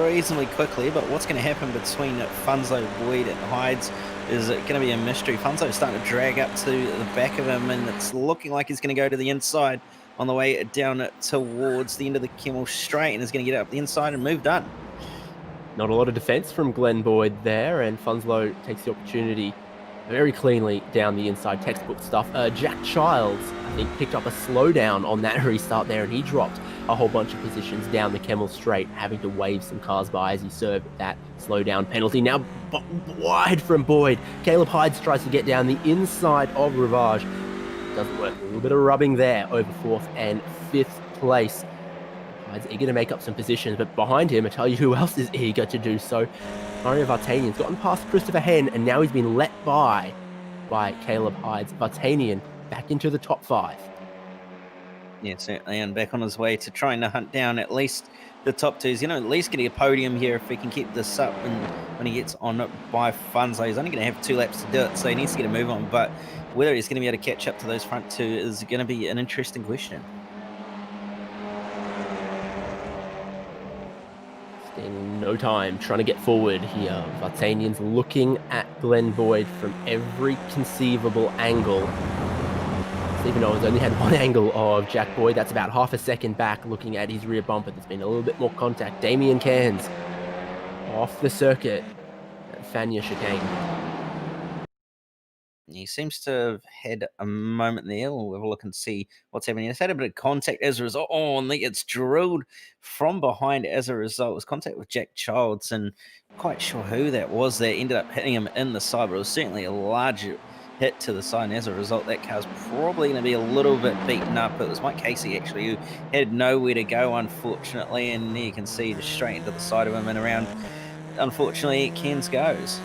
[SPEAKER 5] reasonably quickly. But what's going to happen between Funzo, Boyd and Hides is going to be a mystery. Funzo's starting to drag up to the back of him, and it's looking like he's going to go to the inside on the way down towards the end of the Kemmel Straight, and is going to get up the inside and move done.
[SPEAKER 4] Not a lot of defense from Glenn Boyd there, and Funslow takes the opportunity very cleanly down the inside. Textbook stuff. Jack Childs, I think, picked up a slowdown on that restart there, and he dropped a whole bunch of positions down the Kemmel Straight, having to wave some cars by as he served that slowdown penalty. Now wide from Boyd. Caleb Hides tries to get down the inside of Rivage. Doesn't work. A little bit of rubbing there over 4th and 5th place. Hides eager to make up some positions, but behind him, I tell you who else is eager to do so. Mario Vartanian's gotten past Christopher Henn, and now he's been let by Caleb Hides. Vartanian back into the top 5.
[SPEAKER 5] Yeah, certainly, and back on his way to trying to hunt down at least the top 2s. At least getting a podium here if he can keep this up. And when he gets on by Funzo, he's only going to have 2 laps to do it, so he needs to get a move on. But whether he's going to be able to catch up to those front 2 is going to be an interesting question.
[SPEAKER 4] In no time, trying to get forward here. Vartanian's looking at Glenn Boyd from every conceivable angle. Stephen Owens only had one angle of Jack Boyd. That's about half a second back, looking at his rear bumper. There's been a little bit more contact. Damien Cairns off the circuit at Fania chicane.
[SPEAKER 5] He seems to have had a moment there. We'll have a look and see what's happening. He's had a bit of contact as a result. Oh, and it's drilled from behind as a result. It was contact with Jack Childs, and quite sure who that was that ended up hitting him in the side, but it was certainly a large hit to the side, and as a result, that car's probably going to be a little bit beaten up. It was Mike Casey, actually, who had nowhere to go, unfortunately, and there you can see just straight into the side of him and around. Unfortunately, Ken's goes.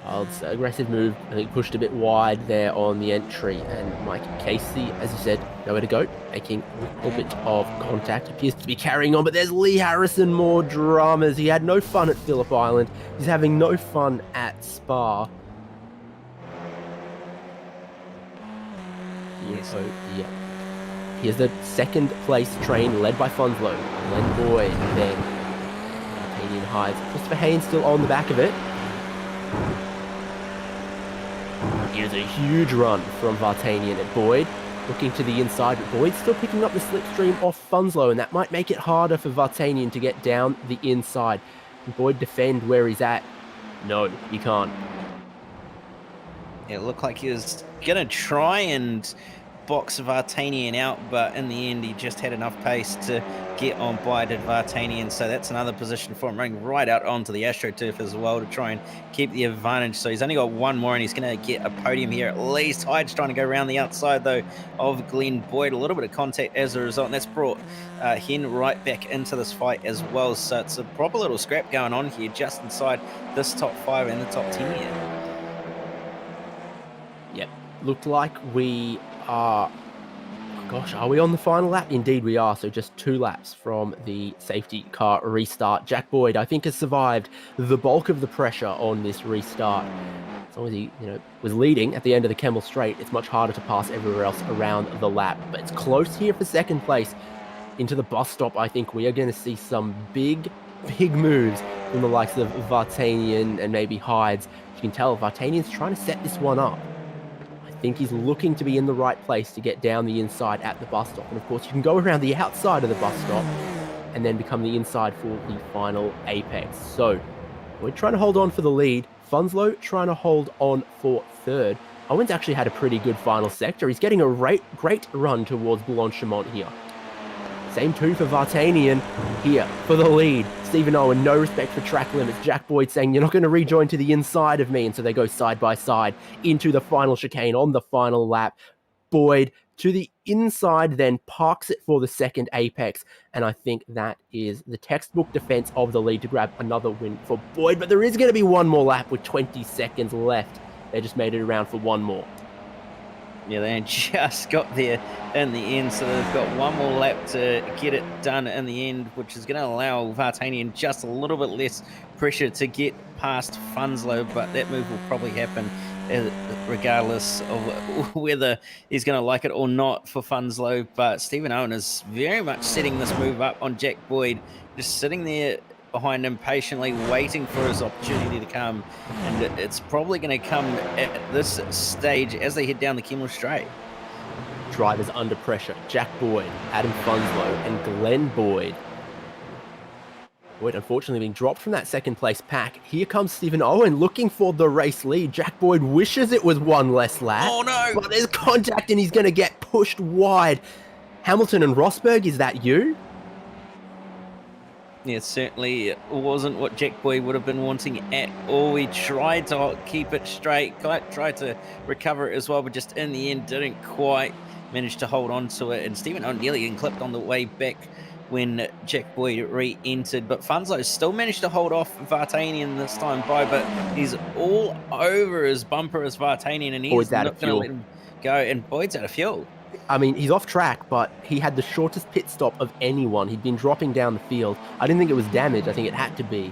[SPEAKER 4] Child's aggressive move, I think, pushed a bit wide there on the entry, and Mike Casey, as you said, nowhere to go, making a little bit of contact, appears to be carrying on, but there's Lee Harrison, more dramas. He had no fun at Phillip Island, he's having no fun at Spa. Here's the second place train led by Funslow, Glenn Boyd, then Canadian Hides. Christopher Haynes still on the back of it. Here's a huge run from Vartanian at Boyd, looking to the inside, but Boyd's still picking up the slipstream off Funslow, and that might make it harder for Vartanian to get down the inside. Can Boyd defend where he's at? No, he can't.
[SPEAKER 5] It looked like he was going to try and box Vartanian out, but in the end he just had enough pace to get on by Vartanian, so that's another position for him, running right out onto the AstroTurf as well to try and keep the advantage. So he's only got one more and he's going to get a podium here at least. Hyde's trying to go around the outside though of Glenn Boyd, a little bit of contact as a result, and that's brought Hen right back into this fight as well, so it's a proper little scrap going on here just inside this top 5 and the top 10 here.
[SPEAKER 4] Yep, looked like we are... Gosh, are we on the final lap? Indeed we are, so just 2 laps from the safety car restart. Jack Boyd, I think, has survived the bulk of the pressure on this restart. As long as he, was leading at the end of the Kemmel Straight, it's much harder to pass everywhere else around the lap. But it's close here for second place. Into the bus stop, I think we are going to see some big moves from the likes of Vartanian and maybe Hides. You can tell Vartanian's trying to set this one up. I think he's looking to be in the right place to get down the inside at the bus stop. And of course, you can go around the outside of the bus stop and then become the inside for the final apex. So we're trying to hold on for the lead. Funslow trying to hold on for third. Owen's actually had a pretty good final sector. He's getting a great run towards Blanchimont here. Same too for Vartanian here for the lead. Stephen Owen, no respect for track limits. Jack Boyd saying, you're not going to rejoin to the inside of me. And so they go side by side into the final chicane on the final lap. Boyd to the inside, then parks it for the second apex. And I think that is the textbook defense of the lead to grab another win for Boyd. But there is going to be one more lap with 20 seconds left. They just made it around for one more.
[SPEAKER 5] Yeah, they just got there in the end, so they've got one more lap to get it done in the end, which is going to allow Vartanian just a little bit less pressure to get past Funslow, but that move will probably happen regardless of whether he's going to like it or not for Funslow. But Stephen Owen is very much setting this move up on Jack Boyd, just sitting there behind him patiently waiting for his opportunity to come, and it's probably going to come at this stage as they head down the Kemmel Straight.
[SPEAKER 4] Drivers under pressure. Jack Boyd, Adam Funslow and Glenn Boyd. Boyd unfortunately being dropped from that second place pack. Here comes Stephen Owen looking for the race lead. Jack Boyd wishes it was one less lap.
[SPEAKER 5] Oh no!
[SPEAKER 4] But there's contact and he's going to get pushed wide. Hamilton and Rosberg, is that you?
[SPEAKER 5] Yeah, it certainly wasn't what Jack Boyd would have been wanting at all. We tried to keep it straight, tried to recover it as well, but just in the end didn't quite manage to hold on to it. And Stephen Owen nearly getting clipped on the way back when Jack Boyd re-entered. But Funslow still managed to hold off Vartanian this time by, but he's all over his bumper as Vartanian, and he's not going to let him go. And Boyd's out of fuel.
[SPEAKER 4] I mean, he's off track, but he had the shortest pit stop of anyone. He'd been dropping down the field. I didn't think it was damage. I think it had to be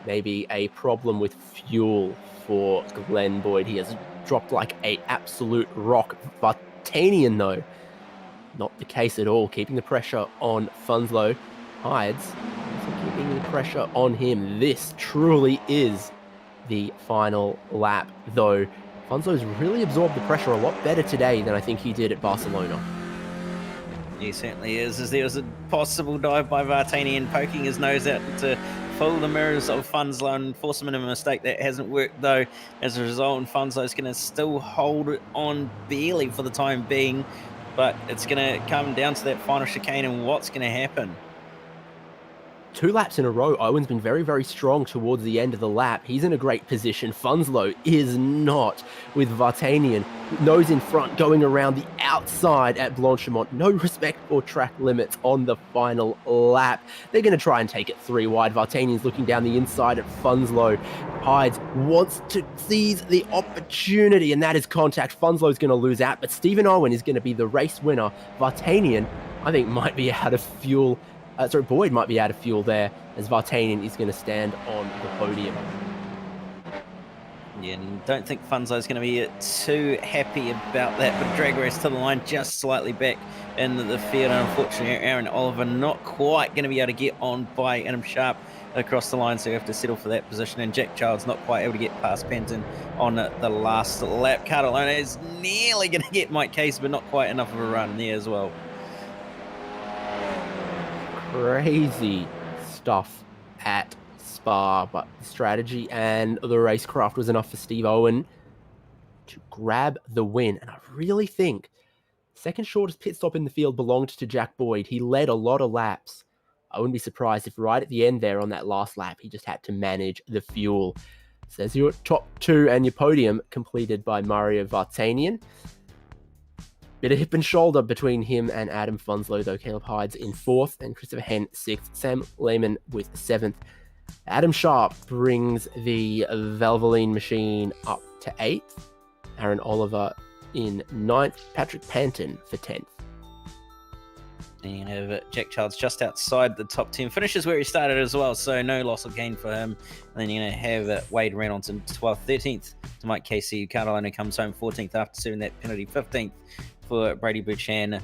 [SPEAKER 4] maybe a problem with fuel for Glenn Boyd. He has dropped like an absolute rock. Vartanian, though, not the case at all. Keeping the pressure on Funslow. Hides, keeping the pressure on him. This truly is the final lap, though. Funslow's really absorbed the pressure a lot better today than I think he did at Barcelona.
[SPEAKER 5] He certainly is, as there was a possible dive by Vartanian poking his nose out to pull the mirrors of Funslow and force him into a mistake. That hasn't worked though. As a result, and Funslow's going to still hold it on barely for the time being, but it's going to come down to that final chicane and what's going to happen.
[SPEAKER 4] 2 laps in a row, Owen's been very, very strong towards the end of the lap. He's in a great position. Funslow is not, with Vartanian, nose in front, going around the outside at Blanchimont. No respect for track limits on the final lap. They're going to try and take it 3 wide. Vartanian's looking down the inside at Funslow. Hides wants to seize the opportunity, and that is contact. Funslow's going to lose out, but Stephen Owen is going to be the race winner. Vartanian, I think, might be out of fuel. Boyd might be out of fuel there, as Vartanian is going to stand on the podium.
[SPEAKER 5] Yeah, and don't think Funslow's going to be too happy about that, but drag race to the line just slightly back in the field. And unfortunately, Aaron Oliver not quite going to be able to get on by Adam Sharp across the line, so you have to settle for that position. And Jack Child's not quite able to get past Penton on the last lap. Cardellona is nearly going to get Mike Case, but not quite enough of a run there as well.
[SPEAKER 4] Crazy stuff at Spa, but the strategy and the racecraft was enough for Steve Owen to grab the win. And I really think second shortest pit stop in the field belonged to Jack Boyd. He led a lot of laps. I wouldn't be surprised if right at the end there on that last lap, he just had to manage the fuel. So there's your top 2 and your podium completed by Mario Vartanian. Bit of hip and shoulder between him and Adam Funslow, though. Caleb Hyde's in 4th and Christopher Henn 6th. Sam Lehman with 7th. Adam Sharp brings the Valvoline machine up to 8th. Aaron Oliver in 9th. Patrick Panton for 10th.
[SPEAKER 5] And you have Jack Childs just outside the top 10. Finishes where he started as well, so no loss of gain for him. And then you're going to have Wade Reynolds in 12th. 13th to Mike Casey. Cardellona comes home 14th after serving that penalty. 15th for Brady Buchan,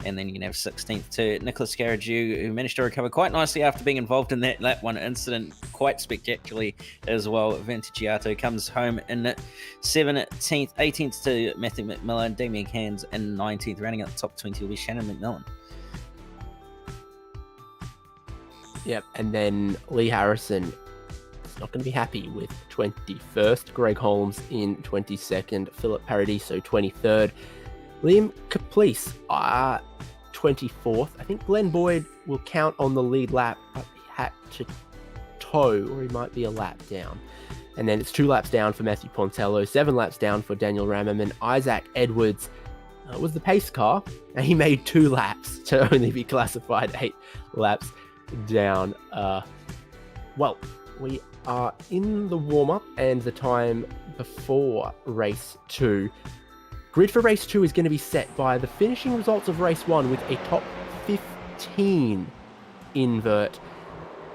[SPEAKER 5] and then you can have 16th to Nicholas Garrigue, who managed to recover quite nicely after being involved in that lap 1 incident quite spectacularly as well. Vantigiato comes home in 17th, 18th to Matthew McMillan, Damien Cairns in 19th. Rounding out the top 20 will be Shannon McMillan.
[SPEAKER 4] Yep, and then Lee Harrison is not going to be happy with 21st. Greg Holmes in 22nd. Philip Paradiso 23rd. Liam Caplice, 24th. I think Glenn Boyd will count on the lead lap, but he had to tow, or he might be a lap down. And then it's 2 laps down for Matthew Pontello, 7 laps down for Daniel Rammerman. Isaac Edwards was the pace car, and he made 2 laps to only be classified 8 laps down. Well, we are in the warm-up and the time before race 2. Grid for race 2 is going to be set by the finishing results of race 1 with a top 15 invert.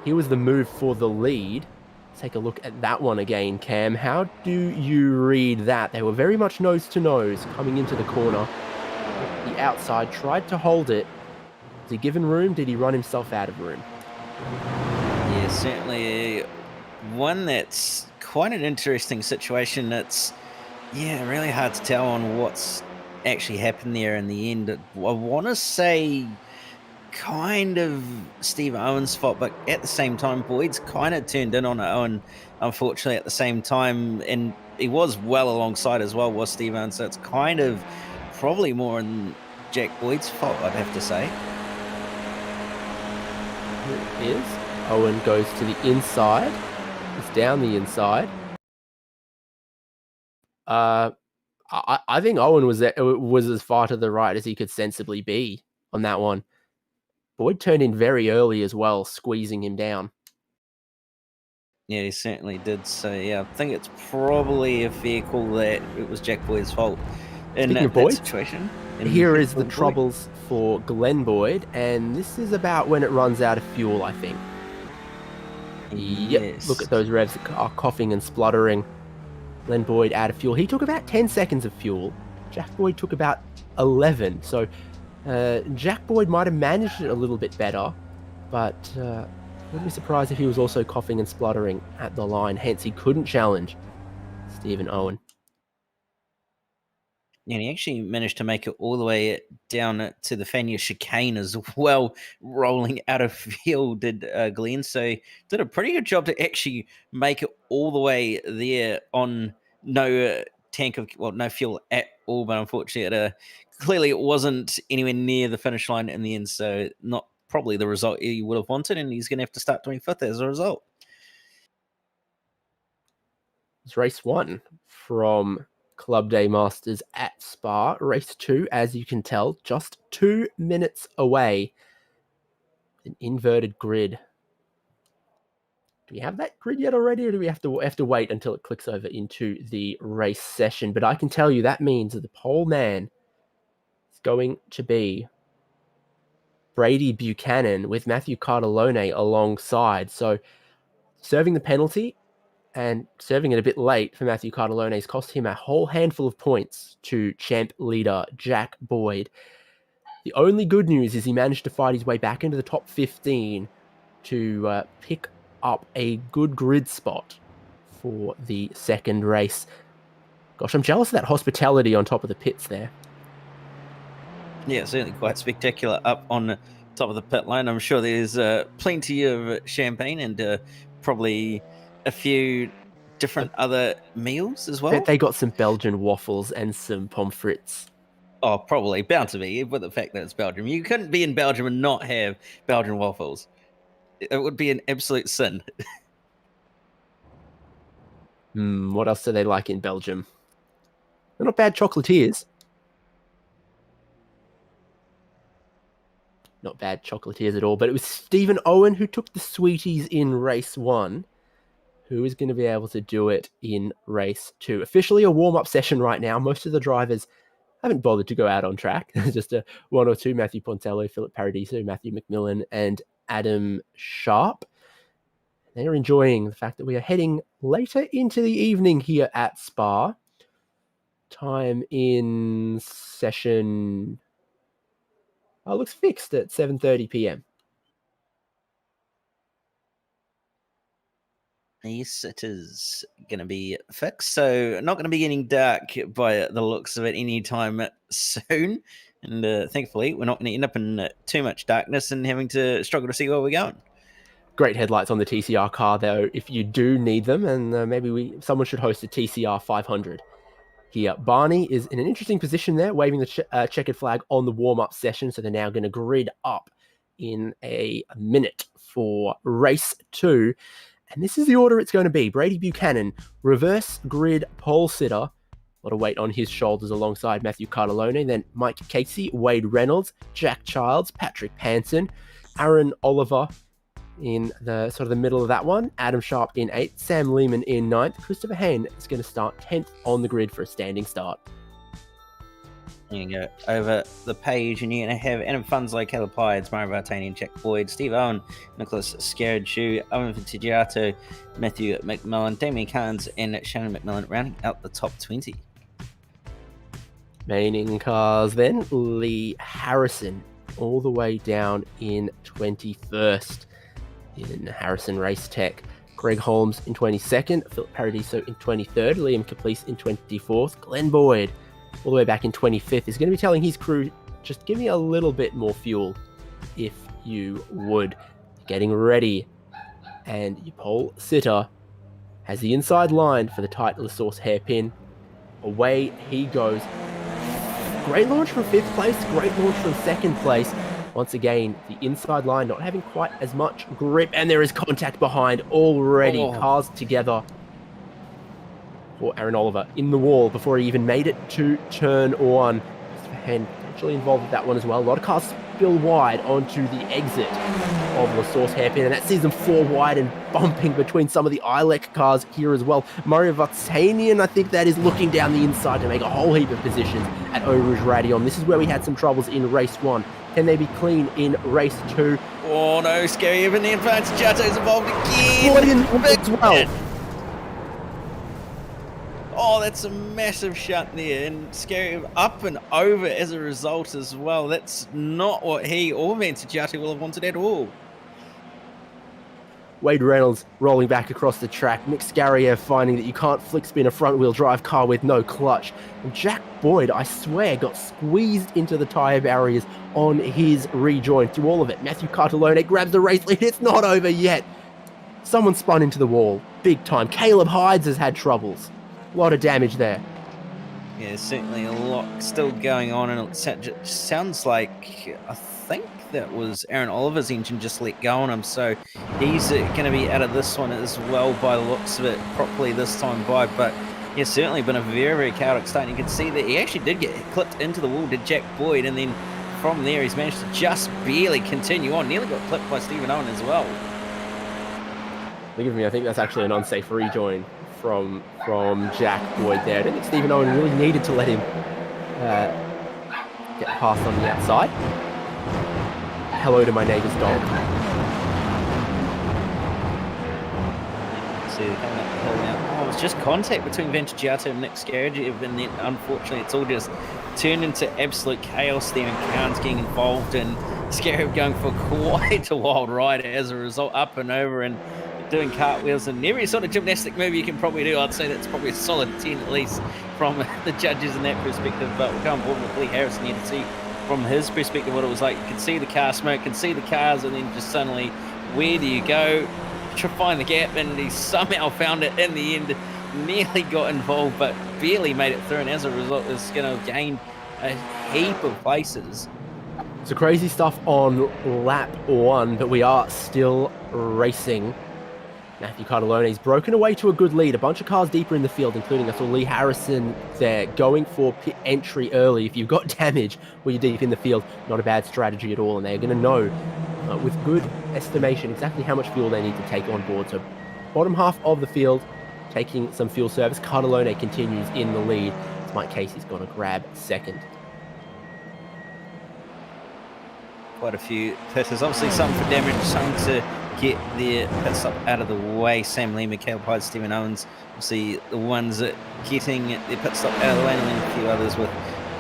[SPEAKER 4] Here was the move for the lead. Let's take a look at that one again, Cam. How do you read that? They were very much nose to nose coming into the corner. The outside tried to hold it. Was he given room? Did he run himself out of room?
[SPEAKER 5] Yeah, certainly one that's quite an interesting situation. It's really hard to tell on what's actually happened there in the end. I want to say kind of Steve Owen's fault, but at the same time, Boyd's kind of turned in on Owen, unfortunately, at the same time, and he was well alongside as well, was Steve Owen, so it's kind of probably more in Jack Boyd's fault, I'd have to say.
[SPEAKER 4] Here it is. Owen goes to the inside. It's down the inside. I think Owen was as far to the right as he could sensibly be on that one. Boyd turned in very early as well, squeezing him down.
[SPEAKER 5] Yeah, he certainly did. So, yeah, I think it's probably a fair call that it was Jack Boyd's fault in that situation.
[SPEAKER 4] Here is the troubles for Glenn Boyd, and this is about when it runs out of fuel, I think. Yep, look at those revs are coughing and spluttering. Glenn Boyd out of fuel. He took about 10 seconds of fuel. Jack Boyd took about 11. So Jack Boyd might have managed it a little bit better, but wouldn't be surprised if he was also coughing and spluttering at the line. Hence, he couldn't challenge Stephen Owen.
[SPEAKER 5] And he actually managed to make it all the way down to the Fania chicane as well, rolling out of field, did Glenn. So did a pretty good job to actually make it all the way there on no tank of, well, no fuel at all. But unfortunately, clearly it wasn't anywhere near the finish line in the end. So not probably the result he would have wanted. And he's going to have to start 25th as a result.
[SPEAKER 4] It's race 1 from Club Day Masters at Spa. Race 2, as you can tell, just 2 minutes away. An inverted grid. Do we have that grid yet already, or do we have to wait until it clicks over into the race session? But I can tell you that means that the pole man is going to be Brady Buchanan with Matthew Cartalone alongside. So serving the penalty and serving it a bit late for Matthew Cartalone has cost him a whole handful of points to champ leader Jack Boyd. The only good news is he managed to fight his way back into the top 15 to pick up a good grid spot for the second race. Gosh, I'm jealous of that hospitality on top of the pits there.
[SPEAKER 5] Yeah, certainly quite spectacular up on top of the pit line. I'm sure there's plenty of champagne and probably a few different other meals as well.
[SPEAKER 4] Bet they got some Belgian waffles and some pommes frites.
[SPEAKER 5] Oh, probably. Bound to be, with the fact that it's Belgium. You couldn't be in Belgium and not have Belgian waffles. It would be an absolute sin.
[SPEAKER 4] What else do they like in Belgium? They're not bad chocolatiers. Not bad chocolatiers at all, but it was Stephen Owen who took the sweeties in race 1. Who is going to be able to do it in race 2? Officially a warm-up session right now. Most of the drivers haven't bothered to go out on track. There's just a 1 or 2, Matthew Pontello, Philip Paradiso, Matthew McMillan, and Adam Sharp. They are enjoying the fact that we are heading later into the evening here at Spa. Time in session looks fixed at 7:30 p.m.
[SPEAKER 5] Yes, it is going to be fixed. So not going to be getting dark by the looks of it anytime soon. And thankfully, we're not going to end up in too much darkness and having to struggle to see where we're going.
[SPEAKER 4] Great headlights on the TCR car, though, if you do need them. And maybe someone should host a TCR 500 here. Barney is in an interesting position there, waving the checkered flag on the warm-up session. So they're now going to grid up in a minute for race 2. And this is the order it's going to be. Brady Buchanan, reverse grid pole sitter. A lot of weight on his shoulders alongside Matthew Cartalone. Then Mike Casey, Wade Reynolds, Jack Childs, Patrick Panson, Aaron Oliver in the sort of the middle of that one. Adam Sharp in 8th, Sam Lehman in 9th. Christopher Hain is going to start 10th on the grid for a standing start.
[SPEAKER 5] You can go over the page and you're going to have Adam Funzlo, Caleb Hydes, Mario Vartanian, Jack Boyd, Steve Owen, Nicholas Scarradew, Owen Fatigiato, Matthew McMillan, Damien Carnes, and Shannon McMillan rounding out the top 20. Remaining
[SPEAKER 4] cars then, Lee Harrison all the way down in 21st in Harrison Race Tech. Greg Holmes in 22nd, Philip Paradiso in 23rd, Liam Caplice in 24th, Glenn Boyd all the way back in 25th is going to be telling his crew, just give me a little bit more fuel if you would. Getting ready. And your pole sitter has the inside line for the tight LaSource hairpin. Away he goes. Great launch from 5th place, great launch from 2nd place. Once again, the inside line not having quite as much grip, and there is contact behind already. Cars together for Aaron Oliver in the wall before he even made it to turn 1. And potentially involved with that one as well. A lot of cars spill wide onto the exit of LaSource hairpin, and that sees them 4 wide and bumping between some of the ILEC cars here as well. Mario Vartanian, I think that is looking down the inside to make a whole heap of positions at Eau Rouge Radion. This is where we had some troubles in race 1. Can they be clean in race 2?
[SPEAKER 5] Oh no, scary. Even the advanced Jato's involved again.
[SPEAKER 4] As well.
[SPEAKER 5] Oh, that's a massive shunt there, and Scary up and over as a result as well. That's not what he or Mantigiati will have wanted at all.
[SPEAKER 4] Wade Reynolds rolling back across the track. Nick Scarrier finding that you can't flick spin a front-wheel drive car with no clutch. And Jack Boyd, I swear, got squeezed into the tyre barriers on his rejoin through all of it. Matthew Cartellone grabs the race lead. It's not over yet. Someone spun into the wall. Big time. Caleb Hydes has had troubles. A lot of damage there.
[SPEAKER 5] Yeah, certainly a lot still going on, and it sounds like, I think that was Aaron Oliver's engine just let go on him, so he's going to be out of this one as well by the looks of it, properly this time by. But yeah, certainly been a very, very chaotic start. You can see that he actually did get clipped into the wall, did Jack Boyd, and then from there he's managed to just barely continue on. Nearly got clipped by Stephen Owen as well.
[SPEAKER 4] Forgive me, I think that's actually an unsafe rejoin from Jack Boyd there. I don't think Stephen Owen really needed to let him get past on the outside. Hello to my neighbour's dog.
[SPEAKER 5] See, coming up the hill now. Oh, it was just contact between Ventigiato and Nick Scarrier, and then unfortunately it's all just turned into absolute chaos there, and Khan's getting involved, and Scarrier going for quite a wild ride as a result, up and over and doing cartwheels and every sort of gymnastic move you can probably do. I'd say that's probably a solid 10 at least from the judges in that perspective. But we'll come on with Lee Harrison here to see from his perspective what it was like. You can see the car smoke, can see the cars, and then just suddenly, where do you go? To find the gap, and he somehow found it in the end. Nearly got involved, but barely made it through, and as a result is going to gain a heap of places.
[SPEAKER 4] So crazy stuff on lap 1, but we are still racing. Matthew Cartellone's broken away to a good lead. A bunch of cars deeper in the field, including us. Lee Harrison there, going for pit entry early. If you've got damage when you're deep in the field, not a bad strategy at all. And they're going to know, with good estimation, exactly how much fuel they need to take on board. So bottom half of the field, taking some fuel service. Cartellone continues in the lead. As Mike Casey's going to grab second.
[SPEAKER 5] Quite a few pitters, obviously some for damage, some to get their pit stop out of the way. Sam Lee, Caleb Hyde, Stephen Owens, obviously the ones that getting their pit stop out of the way, and then a few others with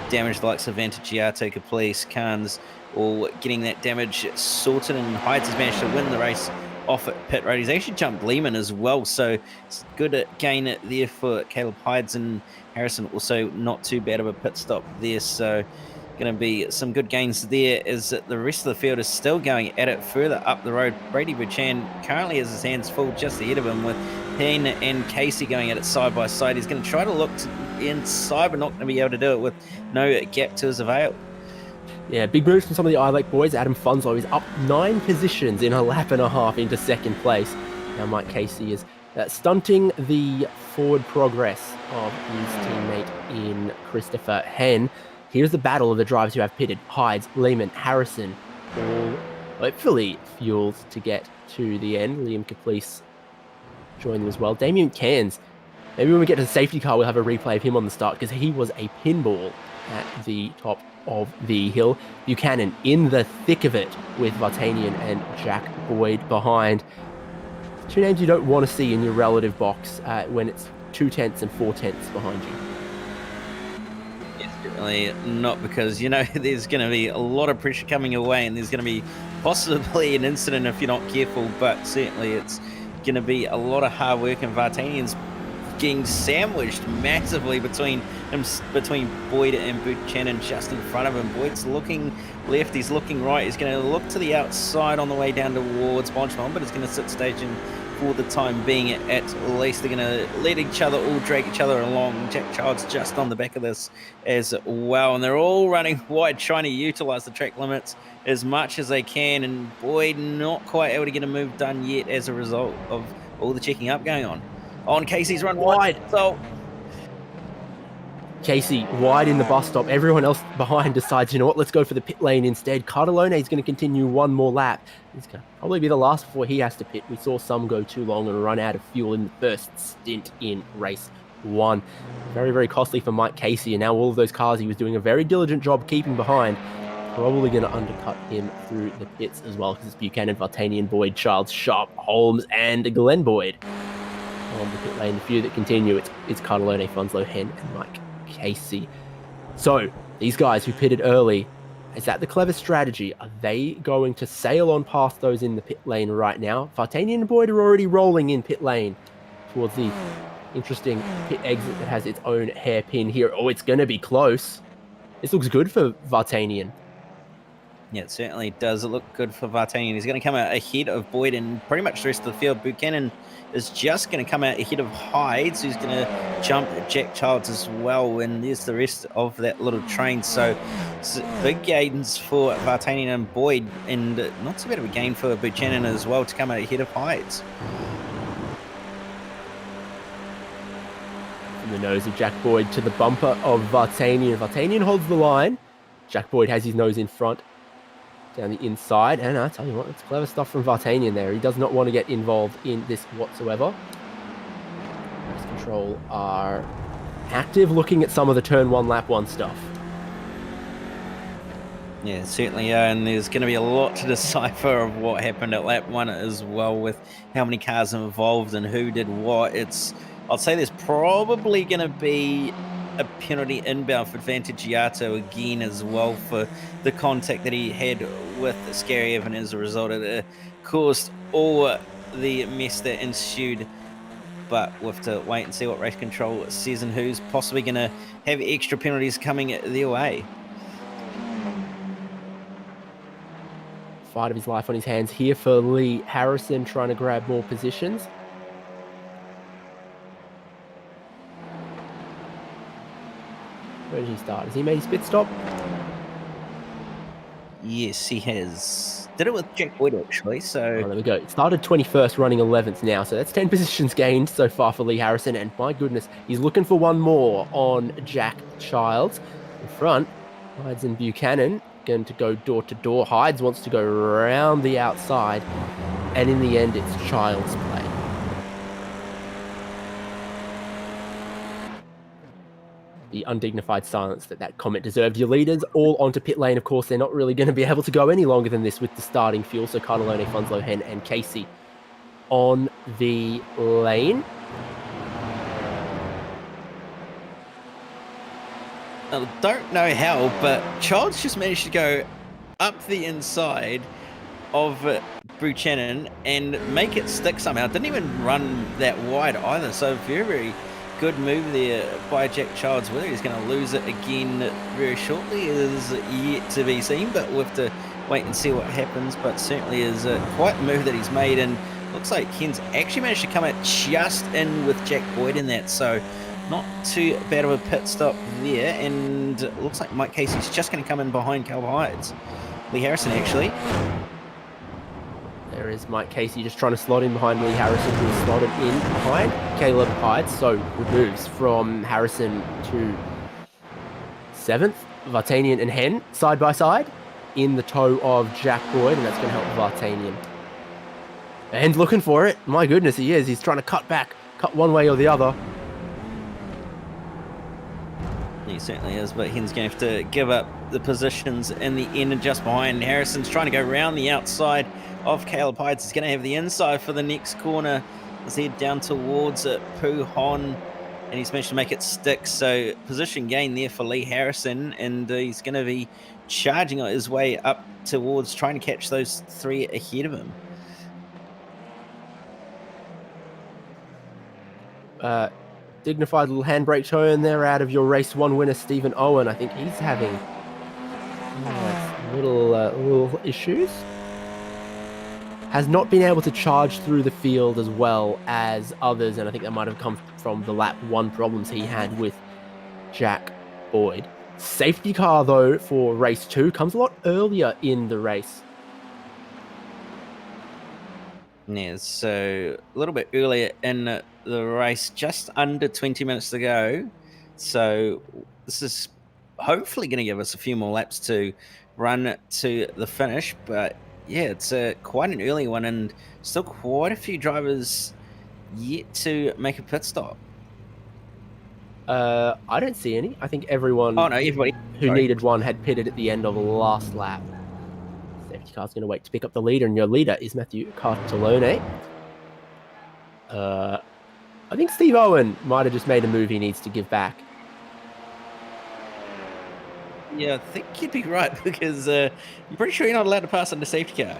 [SPEAKER 5] damage, the likes of Ventigiato, Caplice, Khan's, all getting that damage sorted, and Hyde has managed to win the race off at pit road. He's actually jumped Lehman as well, so it's good gain there for Caleb Hydes, and Harrison also not too bad of a pit stop there, so going to be some good gains there as the rest of the field is still going at it further up the road. Brady Buchan currently has his hands full just ahead of him with Penn and Casey going at it side by side. He's going to try to look inside, but not going to be able to do it with no gap to his avail.
[SPEAKER 4] Yeah, big moves from some of the I-Lake boys. Adam Funzlo is up 9 positions in a lap and a half into second place. Now Mike Casey is stunting the forward progress of his teammate in Christopher Henn. Here's the battle of the drivers who have pitted. Hydes, Lehman, Harrison, all hopefully fueled to get to the end. Liam Caplice joined them as well. Damien Cairns, maybe when we get to the safety car, we'll have a replay of him on the start because he was a pinball at the top of the hill. Buchanan in the thick of it with Vartanian and Jack Boyd behind. Two names you don't want to see in your relative box when it's 2 tenths and 4 tenths behind you.
[SPEAKER 5] Definitely not, because you know there's going to be a lot of pressure coming your way, and there's going to be possibly an incident if you're not careful, but certainly it's going to be a lot of hard work, and Vartanian's getting sandwiched massively between Boyd and Buchanan just in front of him. Boyd's looking left, he's looking right, he's going to look to the outside on the way down towards Bonchmon, but he's going to sit station for the time being. At least they're going to let each other all drag each other along. Jack Child's just on the back of this as well, and they're all running wide, trying to utilize the track limits as much as they can, and Boyd not quite able to get a move done yet as a result of all the checking up going on. On Casey's run wide, so
[SPEAKER 4] Casey wide in the bus stop. Everyone else behind decides, you know what, let's go for the pit lane instead. Cartellone is going to continue one more lap. It's going to probably be the last before he has to pit. We saw some go too long and run out of fuel in the first stint in race 1. Very, very costly for Mike Casey, and now all of those cars he was doing a very diligent job keeping behind, probably going to undercut him through the pits as well, because it's Buchanan, Vartanian, Boyd, Childs, Sharp, Holmes, and Glenn Boyd on the pit lane. The few that continue, it's Cartellone, Funzlo, Henn, and Mike Casey. So these guys who pitted early Is that the clever strategy? Are they going to sail on past those in the pit lane right now? Vartanian and Boyd are already rolling in pit lane towards the interesting pit exit that has its own hairpin here. Oh, it's going to be close. This looks good for Vartanian.
[SPEAKER 5] Yeah, it certainly does. It look good for Vartanian. He's going to come out ahead of Boyd and pretty much the rest of the field. Buchanan is just going to come out ahead of Hydes, who's going to jump Jack Childs as well. And there's the rest of that little train. So big gains for Vartanian and Boyd, and not so bad of a gain for Buchanan as well to come out ahead of Hydes.
[SPEAKER 4] From the nose of Jack Boyd to the bumper of Vartanian. Vartanian holds the line. Jack Boyd has his nose in front. Down the inside, and I tell you what, it's clever stuff from Vartanian there. He does not want to get involved in this whatsoever. Race Control are active, looking at some of the turn 1, lap 1 stuff.
[SPEAKER 5] Yeah, certainly are, and there's going to be a lot to decipher of what happened at lap 1 as well, with how many cars involved and who did what. I'd say there's probably going to be a penalty inbound for Advantage Yato again as well for the contact that he had with Scary Evan. As a result, it caused all the mess that ensued. But we'll have to wait and see what Race Control says and who's possibly going to have extra penalties coming their way.
[SPEAKER 4] Fight of his life on his hands here for Lee Harrison, trying to grab more positions. Where did he start? Has he made his pit stop?
[SPEAKER 5] Yes, he has. Did it with Jack Boyd, actually, so...
[SPEAKER 4] Oh, there we go. It started 21st, running 11th now, so that's 10 positions gained so far for Lee Harrison, and my goodness, he's looking for one more on Jack Childs. In front, Hydes and Buchanan going to go door to door. Hydes wants to go around the outside, and in the end, it's Childs' play. The undignified silence that comment deserved. Your leaders all onto pit lane. Of course, they're not really going to be able to go any longer than this with the starting fuel. So Cardellone, Funslow, Hen, and Casey on the lane.
[SPEAKER 5] I don't know how, but Childs just managed to go up the inside of Buchanan and make it stick somehow. Didn't even run that wide either. So very, very good move there by Jack Childs. Whether he's going to lose it again very shortly is yet to be seen, but we'll have to wait and see what happens. But certainly is quite a move that he's made, and looks like Ken's actually managed to come out just in with Jack Boyd in that, so not too bad of a pit stop there. And it looks like Mike Casey's just going to come in behind Caleb Hydes. Lee Harrison, actually.
[SPEAKER 4] There is Mike Casey just trying to slot in behind Lee Harrison, who is slotted in behind Caleb Hydes. So good moves from Harrison to 7th. Vartanian and Hen side by side in the tow of Jack Boyd, and that's going to help Vartanian. Hen's looking for it. My goodness, he is. He's trying to cut back, cut one way or the other.
[SPEAKER 5] He certainly is, but Hen's going to have to give up the positions in the end and just behind. Harrison's trying to go around the outside of Caleb Hydes. He's going to have the inside for the next corner. Let's head down towards Poo Hon, and he's managed to make it stick. So position gain there for Lee Harrison, and he's going to be charging his way up towards trying to catch those three ahead of him.
[SPEAKER 4] Dignified little handbrake turn there out of your race 1 winner, Stephen Owen. I think he's having little issues. Has not been able to charge through the field as well as others, and I think that might have come from the lap 1 problems he had with Jack Boyd. Safety car, though, for race 2 comes a lot earlier in the race.
[SPEAKER 5] Yeah, so a little bit earlier in the race, just under 20 minutes to go. So this is hopefully going to give us a few more laps to run to the finish. But yeah, it's quite an early one, and still quite a few drivers yet to make a pit stop.
[SPEAKER 4] I don't see any. I think everyone
[SPEAKER 5] everybody
[SPEAKER 4] who needed one had pitted at the end of the last lap. Safety car's going to wait to pick up the leader, and your leader is Matthew Cartellone. I think Steve Owen might have just made a move he needs to give back.
[SPEAKER 5] Yeah, I think you'd be right because I'm pretty sure you're not allowed to pass under safety car.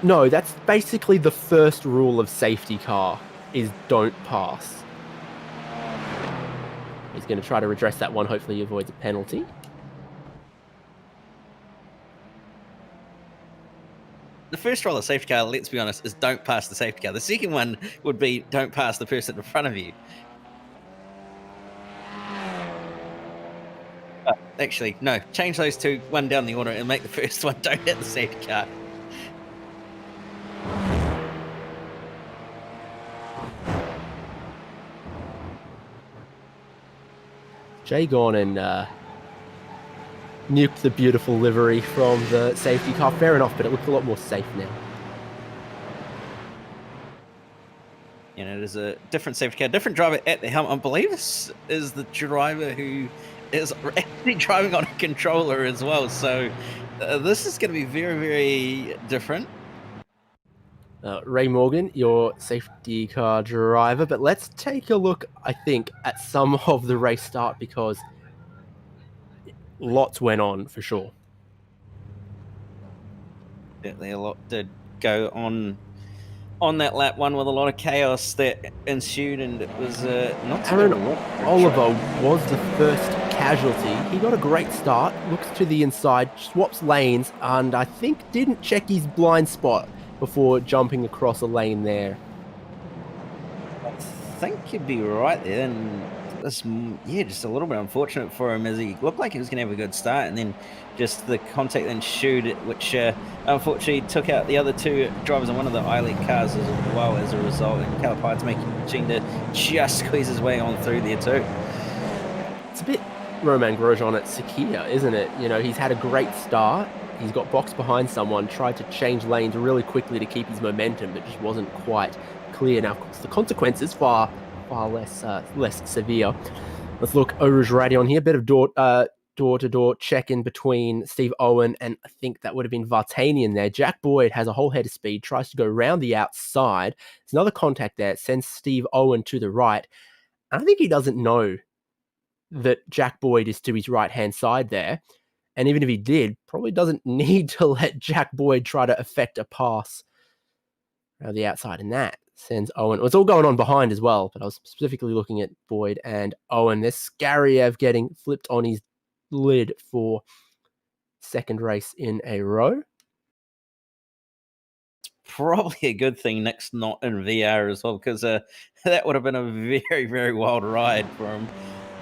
[SPEAKER 4] No, that's basically the first rule of safety car, is don't pass. He's going to try to redress that one. Hopefully he avoids a penalty.
[SPEAKER 5] The first rule of safety car, let's be honest, is don't pass the safety car. The second one would be don't pass the person in front of you. Actually, no, change those two, one down the order, and make the first one don't hit the safety car.
[SPEAKER 4] Jay gone and nuked the beautiful livery from the safety car. Fair enough, but it looks a lot more safe now.
[SPEAKER 5] You know, there's a different safety car, different driver at the helm. I believe this is the driver who is actually driving on a controller as well. So this is going to be very, very different.
[SPEAKER 4] Ray Morgan, your safety car driver, but let's take a look, I think, at some of the race start because lots went on for sure.
[SPEAKER 5] Certainly a lot did go on that lap one with a lot of chaos that ensued, and it was not
[SPEAKER 4] Aaron Oliver was the first casualty. He got a great start, looks to the inside, swaps lanes, and I think didn't check his blind spot before jumping across a lane there.
[SPEAKER 5] I think you'd be right there, and this, yeah, just a little bit unfortunate for him as he looked like he was going to have a good start, and then just the contact ensued, which unfortunately took out the other two drivers in one of the I-League cars as well as a result, and Calapide's managing to just squeeze his way on through there too.
[SPEAKER 4] It's a bit Romain Grosjean at Sakia, isn't it? You know, he's had a great start. He's got boxed behind someone, tried to change lanes really quickly to keep his momentum, but just wasn't quite clear. Now, of course, the consequences far less severe. Let's look Eau Rouge Radio on here. A bit of door-to-door check-in between Steve Owen and I think that would have been Vartanian there. Jack Boyd has a whole head of speed, tries to go around the outside. There's another contact there. It sends Steve Owen to the right. And I think he doesn't know that Jack Boyd is to his right-hand side there. And even if he did, probably doesn't need to let Jack Boyd try to effect a pass around the outside. And that sends Owen. It's all going on behind as well, but I was specifically looking at Boyd and Owen. There's Skariev getting flipped on his lid for second race in a row.
[SPEAKER 5] It's probably a good thing Nick's not in VR as well, because that would have been a very, very wild ride for him.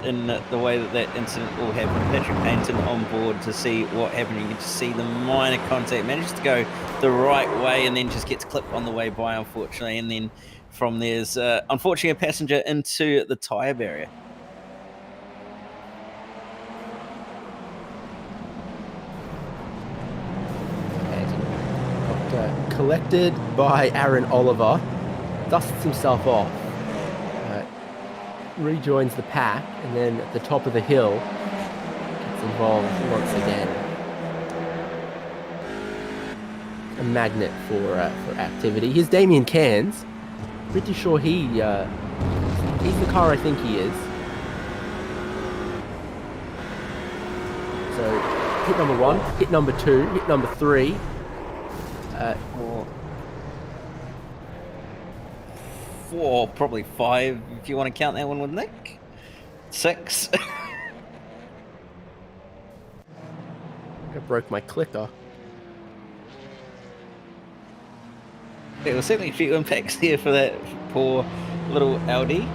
[SPEAKER 5] In the way that incident all happened, Patrick Payton on board to see what happened. You can just see the minor contact, manages to go the right way and then just gets clipped on the way by, unfortunately. And then from there's unfortunately a passenger into the tyre barrier.
[SPEAKER 4] Got collected by Aaron Oliver, dusts himself off. Rejoins the pack, and then at the top of the hill gets involved once again. A magnet for activity. Here's Damien Cairns. Pretty sure he's the car I think he is. So hit number 1, hit number 2, hit number 3.
[SPEAKER 5] Four, probably 5 if you want to count that one with Nick. 6.
[SPEAKER 4] I broke my clicker.
[SPEAKER 5] There were certainly a few impacts here for that poor little Audi.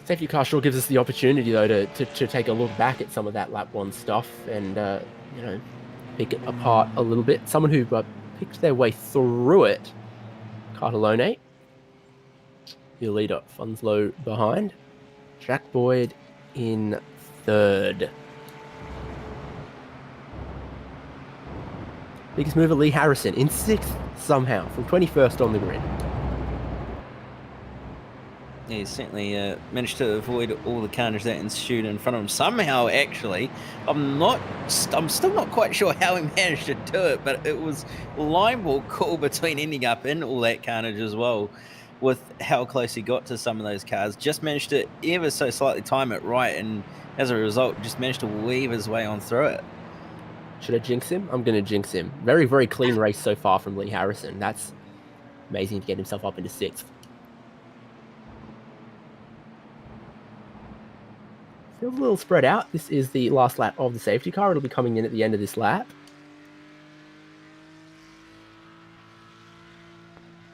[SPEAKER 4] Safety car sure gives us the opportunity though to take a look back at some of that lap 1 stuff and you know, pick it apart a little bit. Someone who picked their way through it. Cartalone, your leader, Funslow behind. Jack Boyd in 3rd. Biggest mover, Lee Harrison, in 6th somehow, from 21st on the grid.
[SPEAKER 5] Yeah, he certainly managed to avoid all the carnage that ensued in front of him. Somehow, actually, I'm still not quite sure how he managed to do it, but it was line ball cool between ending up in all that carnage as well. with how close he got to some of those cars. Just managed to ever so slightly time it right, and as a result, just managed to weave his way on through it.
[SPEAKER 4] Should I jinx him? I'm going to jinx him. Very, very clean race so far from Lee Harrison. That's amazing to get himself up into 6th. Feels a little spread out. This is the last lap of the safety car. It'll be coming in at the end of this lap.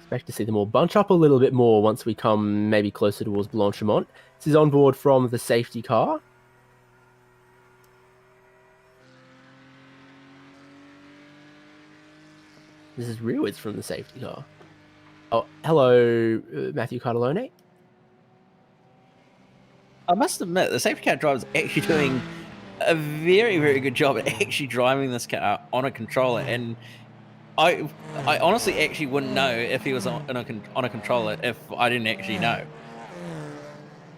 [SPEAKER 4] Expect to see them all bunch up a little bit more once we come maybe closer towards Blanchimont. This is on board from the safety car. This is rearwards from the safety car. Oh, hello, Matthew Cartellone.
[SPEAKER 5] I must admit, the safety car driver is actually doing a very, very good job at actually driving this car on a controller, and I honestly actually wouldn't know if he was on a controller if I didn't actually know,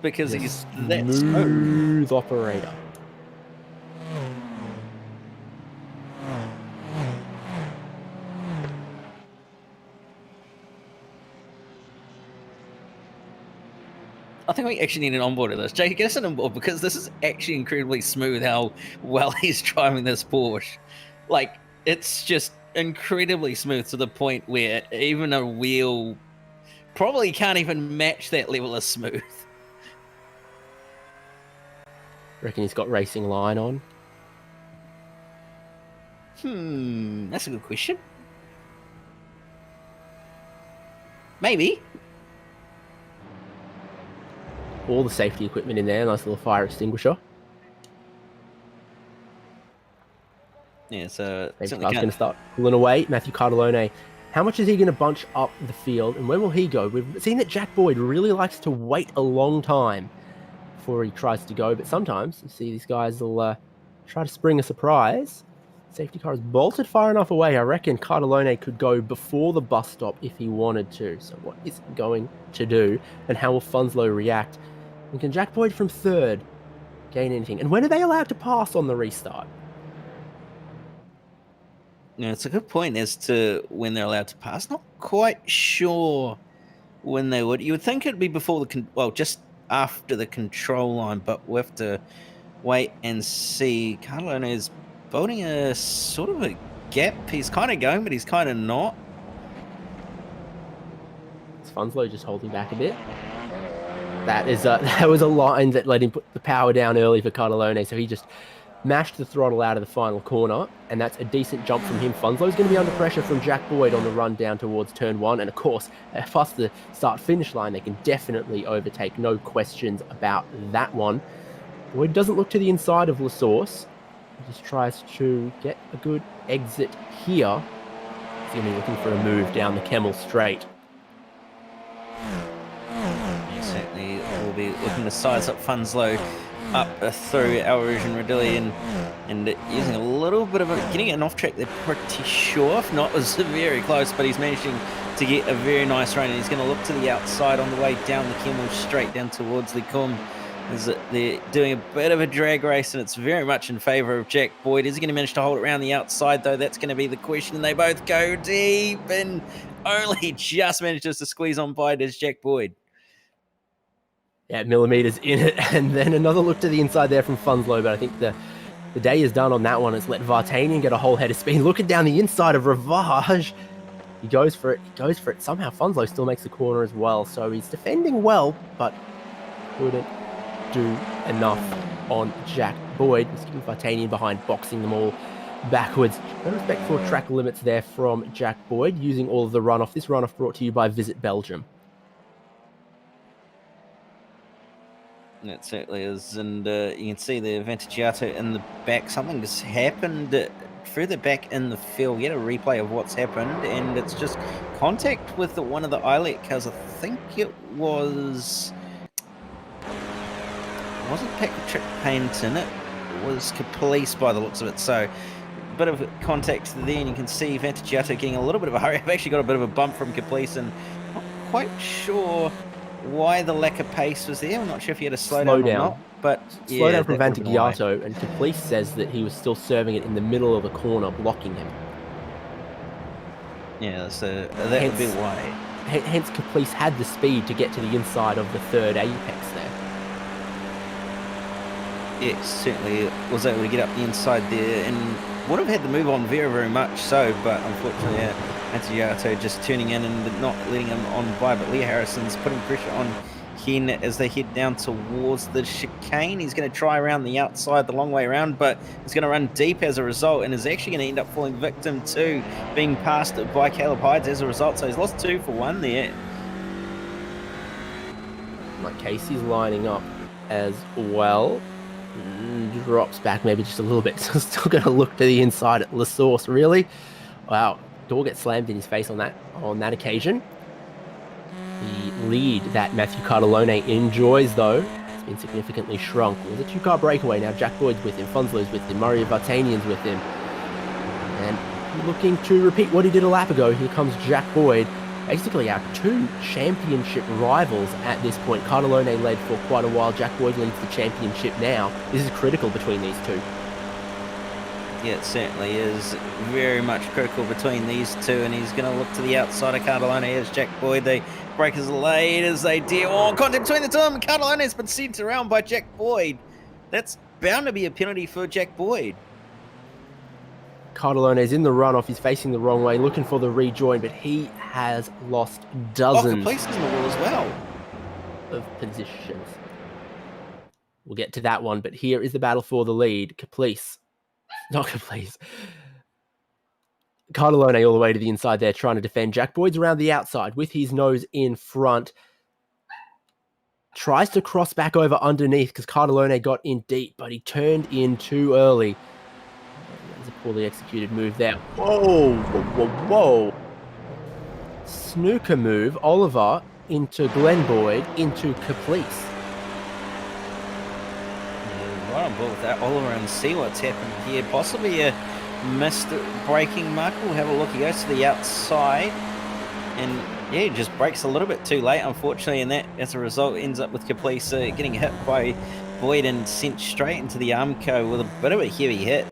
[SPEAKER 5] because he's that
[SPEAKER 4] smooth operator.
[SPEAKER 5] I think we actually need an onboard of this. Jake, get us an onboard, because this is actually incredibly smooth how well he's driving this Porsche. Like, it's just incredibly smooth to the point where even a wheel probably can't even match that level of smooth.
[SPEAKER 4] Reckon he's got racing line on?
[SPEAKER 5] That's a good question. Maybe.
[SPEAKER 4] All the safety equipment in there. Nice little fire extinguisher.
[SPEAKER 5] Yeah, so
[SPEAKER 4] Safety car's going to start pulling away. Matthew Cartellone, how much is he going to bunch up the field, and where will he go? We've seen that Jack Boyd really likes to wait a long time before he tries to go, but sometimes you see these guys will try to spring a surprise. Safety car is bolted far enough away. I reckon Cartellone could go before the bus stop if he wanted to. So what is he going to do, and how will Funslow react? And can Jack Boyd from 3rd gain anything? And when are they allowed to pass on the restart?
[SPEAKER 5] Yeah, it's a good point as to when they're allowed to pass. Not quite sure when they would. You would think it'd be before just after the control line, but we'll have to wait and see. Cartellone is building a sort of a gap. He's kind of going, but he's kind of not.
[SPEAKER 4] Is Funslow just holding back a bit? That was a line that let him put the power down early for Cartellone, so he just mashed the throttle out of the final corner, and that's a decent jump from him. Funslow's going to be under pressure from Jack Boyd on the run down towards turn 1, and of course, past the start-finish line, they can definitely overtake, no questions about that one. Boyd doesn't look to the inside of La Source. He just tries to get a good exit here. He's going to be looking for a move down the Kemmel Straight.
[SPEAKER 5] Certainly will be looking to size up Funslow up through our Rouge and Radilli, and using a little bit of getting an off track. They're pretty sure, if not, was very close, but he's managing to get a very nice run, and he's going to look to the outside on the way down the Kemmel Straight down towards Lecombe. They're doing a bit of a drag race, and it's very much in favour of Jack Boyd. Is he going to manage to hold it around the outside, though? That's going to be the question. They both go deep, and only just manages to squeeze on by does Jack Boyd.
[SPEAKER 4] Yeah, millimeters in it, and then another look to the inside there from Funslow, but I think the day is done on that one. It's let Vartanian get a whole head of speed. Looking down the inside of Ravage. He goes for it. Somehow Funslow still makes the corner as well, so he's defending well, but couldn't do enough on Jack Boyd. He's keeping Vartanian behind, boxing them all backwards. No respect for track limits there from Jack Boyd, using all of the runoff. This runoff brought to you by Visit Belgium.
[SPEAKER 5] It certainly is, and you can see the Vantaggiato in the back. Something has happened further back in the field. Get a replay of what's happened, and it's just contact with one of the Eyelet cars. I think it wasn't Patrick Payton, it was Caprice by the looks of it. So a bit of contact there, and you can see Vantaggiato getting a little bit of a hurry. I've actually got a bit of a bump from Caprice, and not quite sure why the lack of pace was there. I'm not sure if he had a slow down or not, but
[SPEAKER 4] slow down from Vantaggiato, and Caprice says that he was still serving it in the middle of the corner, blocking him.
[SPEAKER 5] Yeah, so that would be why.
[SPEAKER 4] hence Caprice had the speed to get to the inside of the third apex there.
[SPEAKER 5] Yeah, certainly was able to get up the inside there and would have had the move on very much so, but unfortunately Antiato just turning in and not letting him on by, but Lee Harrison's putting pressure on Hen as they head down towards the chicane. He's going to try around the outside the long way around, but he's going to run deep as a result and is actually going to end up falling victim to being passed by Caleb Hides as a result, so he's lost 2 for 1 there.
[SPEAKER 4] Like Casey's lining up as well. Drops back maybe just a little bit. Still going to look to the inside at La Source, really. Wow, door gets slammed in his face on that occasion. The lead that Matthew Cardellone enjoys, though, has been significantly shrunk. It was a 2-car breakaway. Now Jack Boyd's with him, Funslow's with him, Mario Vartanian's with him. And looking to repeat what he did a lap ago, here comes Jack Boyd. Basically our 2 championship rivals at this point. Cardellone led for quite a while. Jack Boyd leads the championship now. This is critical between these 2.
[SPEAKER 5] Yeah, it certainly is very much critical between these 2, and he's going to look to the outside of Cardellone as Jack Boyd. They break as late as they dare. Oh, contact between the 2 of them. Cardellone has been sent around by Jack Boyd. That's bound to be a penalty for Jack Boyd.
[SPEAKER 4] Cardellone is in the runoff. He's facing the wrong way, looking for the rejoin, but he has lost dozens
[SPEAKER 5] Caprice is in the wall as well
[SPEAKER 4] of positions. We'll get to that one, but here is the battle for the lead. Not Caprice. Cardellone all the way to the inside there, trying to defend. Jack Boyd's around the outside with his nose in front. Tries to cross back over underneath because Cardellone got in deep, but he turned in too early. That's a poorly executed move there. Whoa. Snooker move. Oliver into Glenn Boyd, into Caprice.
[SPEAKER 5] Right on board with that, Oliver, and see what's happened here. Possibly a missed braking mark. We'll have a look. He goes to the outside and yeah, just brakes a little bit too late, unfortunately, and that as a result ends up with Caprice getting hit by Boyd and sent straight into the Armco with a bit of a heavy hit.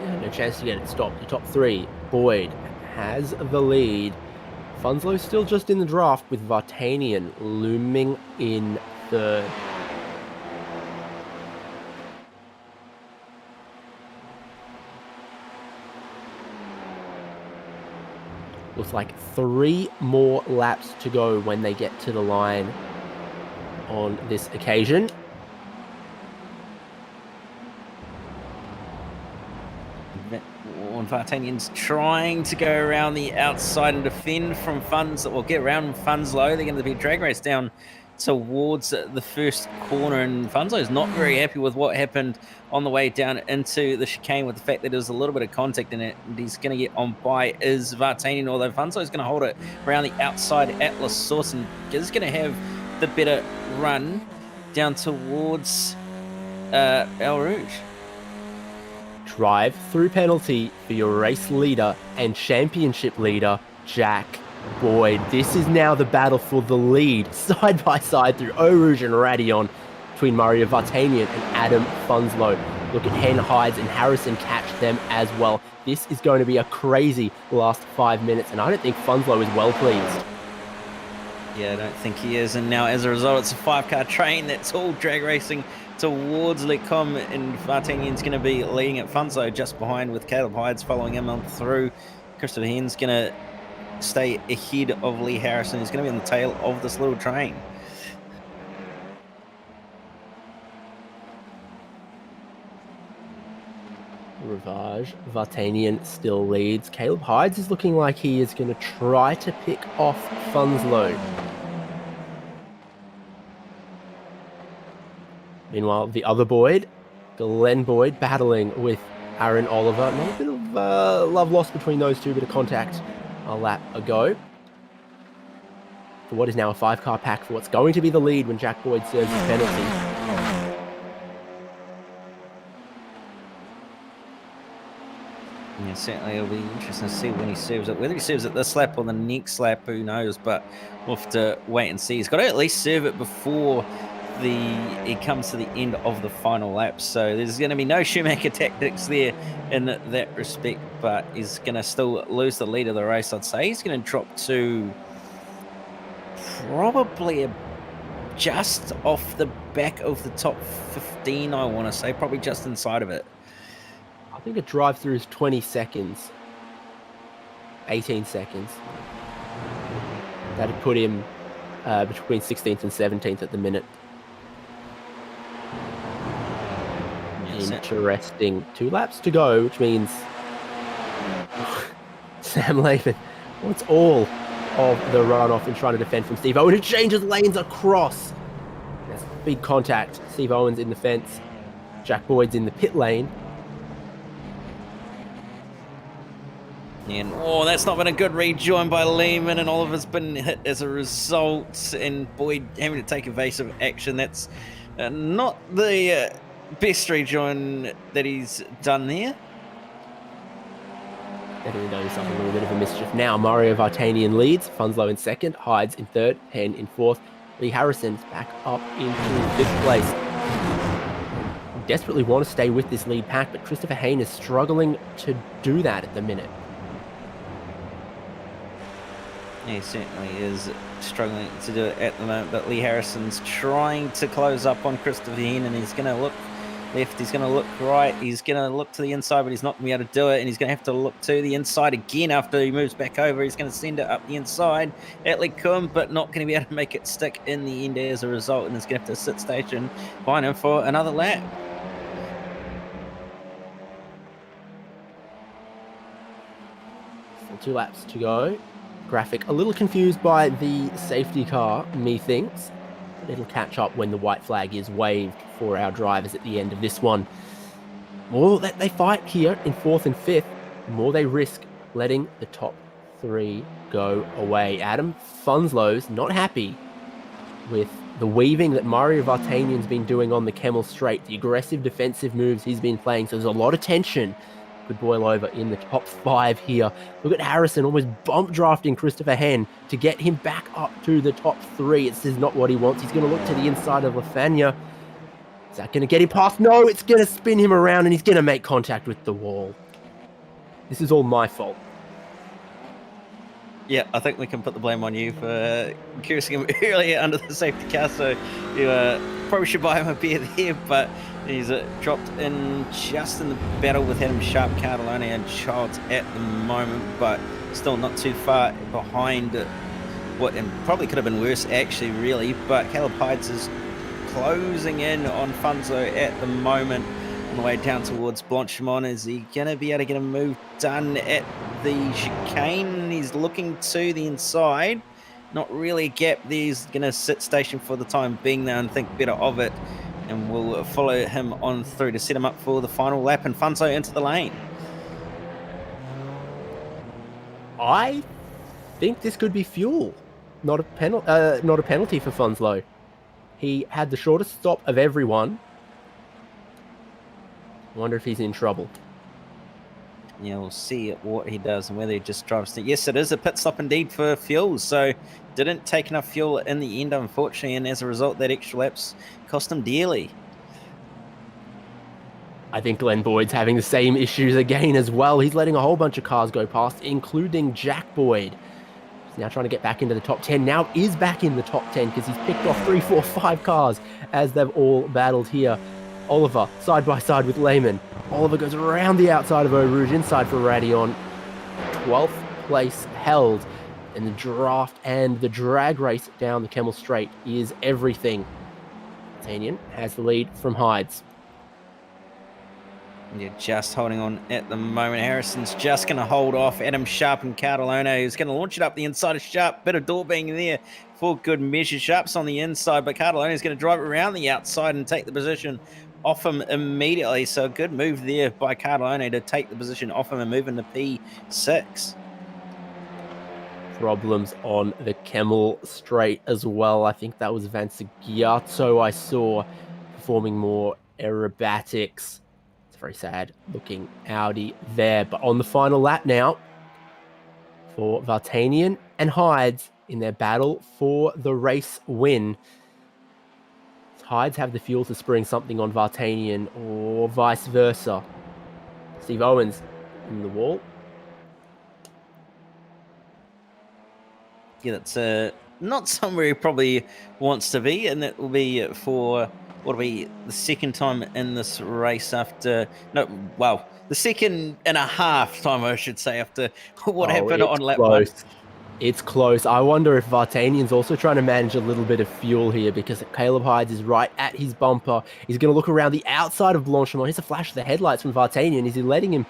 [SPEAKER 4] Yeah, no chance to get it stopped. The top 3. Boyd has the lead. Funslow still just in the draft with Vartanian looming in third. Looks like 3 more laps to go when they get to the line on this occasion.
[SPEAKER 5] Vartanian's trying to go around the outside and defend from get around Funslow. They're going to be drag race down towards the first corner, and Funslow's not very happy with what happened on the way down into the chicane, with the fact that there was a little bit of contact in it, and he's going to get on by is Vartanian, although Funslow's going to hold it around the outside at La Source and is going to have the better run down towards El Rouge.
[SPEAKER 4] Drive-through penalty for your race leader and championship leader, Jack Boyd. This is now the battle for the lead, side by side through Eau Rouge and Radion, between Mario Vartanian and Adam Funslow. Look at Hen, Hides, and Harrison catch them as well. This is going to be a crazy last 5 minutes, and I don't think Funslow is well pleased.
[SPEAKER 5] Yeah, I don't think he is, and now as a result, it's a 5-car train that's all drag racing towards Lecom, and Vartanian's going to be leading at Funslow just behind, with Caleb Hides following him on through. Christopher Hen's going to stay ahead of Lee Harrison, who's going to be on the tail of this little train.
[SPEAKER 4] Ravage, Vartanian still leads. Caleb Hides is looking like he is going to try to pick off Funslow. Meanwhile, the other Boyd, Glenn Boyd, battling with Aaron Oliver. Not a bit of love lost between those two, bit of contact a lap ago. For what is now a 5-car pack for what's going to be the lead when Jack Boyd serves his penalty.
[SPEAKER 5] Yeah, certainly it'll be interesting to see when he serves it. Whether he serves it this lap or the next lap, who knows, but we'll have to wait and see. He's got to at least serve it before it comes to the end of the final lap. So there's going to be no Schumacher tactics there in that respect, but he's going to still lose the lead of the race. I'd say he's going to drop to probably just off the back of the top 15, I want to say, probably just inside of it.
[SPEAKER 4] I think a drive-through is 20 seconds. 18 seconds. That'd put him between 16th and 17th at the minute. Interesting. 2 laps to go, which means Sam Lehman wants all of the runoff and trying to defend from Steve Owen, who changes lanes across. There's big contact. Steve Owen's in the fence. Jack Boyd's in the pit lane.
[SPEAKER 5] And that's not been a good rejoin by Lehman, and Oliver's been hit as a result, and Boyd having to take evasive action. That's not the best rejoin that he's done there.
[SPEAKER 4] Definitely done himself a little bit of a mischief. Now Mario Vartanian leads, Funslow in second, Hydes in third, Penn in fourth. Lee Harrison's back up into 5th place. Desperately want to stay with this lead pack, but Christopher Hayne is struggling to do that at the minute.
[SPEAKER 5] He certainly is struggling to do it at the moment, but Lee Harrison's trying to close up on Christopher Hayne, and he's going to look left, he's going to look right, he's going to look to the inside, but he's not going to be able to do it, and he's going to have to look to the inside again after he moves back over. He's going to send it up the inside at Lecum, but not going to be able to make it stick in the end as a result, and he's going to have to sit station behind him for another lap.
[SPEAKER 4] Still 2 laps to go. Graphic a little confused by the safety car, methinks. But it'll catch up when the white flag is waved for our drivers at the end of this one. The more that they fight here in 4th and 5th, the more they risk letting the top 3 go away. Adam Funslow's not happy with the weaving that Mario Vartanian's been doing on the Kemmel Straight, the aggressive defensive moves he's been playing, so there's a lot of tension. Could boil over in the top 5 here. Look at Harrison almost bump drafting Christopher Hen to get him back up to the top 3. This is not what he wants. He's going to look to the inside of Lafania. Is that going to get him past? No, it's going to spin him around and he's going to make contact with the wall. This is all my fault.
[SPEAKER 5] Yeah, I think we can put the blame on you for cursing him earlier under the safety car, so you probably should buy him a beer there, but he's dropped in just in the battle with Adam Sharp, Cardellone and Childs at the moment, but still not too far behind what, and probably could have been worse actually, really, but Caleb Hydes is closing in on Funzo at the moment on the way down towards Blanchimont. Is he going to be able to get a move done at the chicane? He's looking to the inside. Not really a gap there. He's going to sit station for the time being there and think better of it. And we'll follow him on through to set him up for the final lap and Funzo into the lane.
[SPEAKER 4] I think this could be fuel. Not a penalty for Funslow. He had the shortest stop of everyone. I wonder if he's in trouble.
[SPEAKER 5] Yeah, we'll see what he does and whether he just drives to... Yes, it is a pit stop indeed for fuel, so didn't take enough fuel in the end, unfortunately, and as a result, that extra laps cost him dearly.
[SPEAKER 4] I think Glenn Boyd's having the same issues again as well. He's letting a whole bunch of cars go past, including Jack Boyd. He's now trying to get back into the top 10. Now is back in the top 10 because he's picked off 3, 4, 5 cars as they've all battled here. Oliver, side by side with Lehman. Oliver goes around the outside of Eau Rouge, inside for Radion. 12th place held. And the draft and the drag race down the Kemmel Straight is everything. Tanian has the lead from Hydes.
[SPEAKER 5] You're just holding on at the moment. Harrison's just going to hold off Adam Sharp and Cardellone, who's going to launch it up the inside of Sharp. Bit of door being there for good measure. Sharp's on the inside, but Cardellone is going to drive around the outside and take the position off him immediately. So a good move there by Cardellone to take the position off him and move into P6.
[SPEAKER 4] Problems on the Kemmel Straight as well. I think that was Vansigiato I saw performing more aerobatics. It's a very sad looking Audi there. But on the final lap now for Vartanian and Hydes in their battle for the race win. Hydes have the fuel to spring something on Vartanian or vice versa? Steve Owens in the wall.
[SPEAKER 5] Yeah, that's not somewhere he probably wants to be, and that will be for what'll be the second time in this race after the second and a half time, I should say, after what happened on lap one.
[SPEAKER 4] It's close. I wonder if Vartanian's also trying to manage a little bit of fuel here, because Caleb Hydes is right at his bumper. He's going to look around the outside of Blanchimont. Here's a flash of the headlights from Vartanian. Is he letting him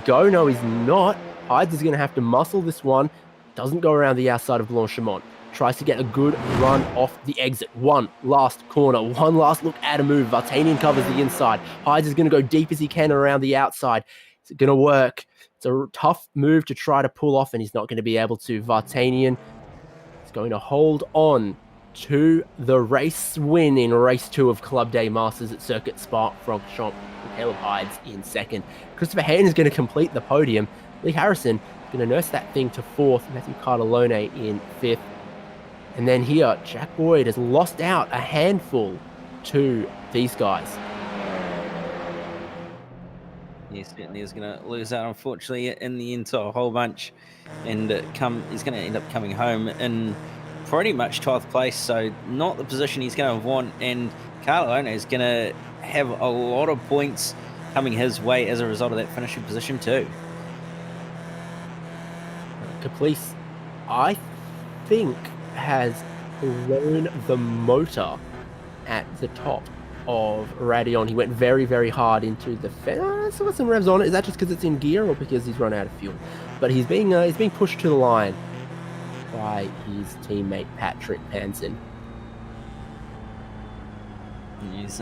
[SPEAKER 4] go? No, he's not. Hydes is going to have to muscle this one. Doesn't go around the outside of Blanchimont. Tries to get a good run off the exit. One last corner. One last look at a move. Vartanian covers the inside. Hydes is going to go deep as he can around the outside. Is it going to work? It's a tough move to try to pull off, and he's not going to be able to. Vartanian is going to hold on to the race win in race 2 of Club Day Masters at Circuit Spa-Francorchamps. Caleb Hydes in second. Christopher Hayden is going to complete the podium. Lee Harrison is going to nurse that thing to 4th. Matthew Cartalone in 5th. And then here, Jack Boyd has lost out a handful to these guys.
[SPEAKER 5] Yes, certainly is going to lose out, unfortunately, in the end to a whole bunch. And he's going to end up coming home in pretty much 12th place, so not the position he's going to want. And Cartalone is going to have a lot of points coming his way as a result of that finishing position too.
[SPEAKER 4] Caprice, I think, has blown the motor at the top of Radion. He went very, very hard into the fence. Still got some revs on it. Is that just because it's in gear or because he's run out of fuel? But he's being pushed to the line by his teammate Patrick Hansen.
[SPEAKER 5] He's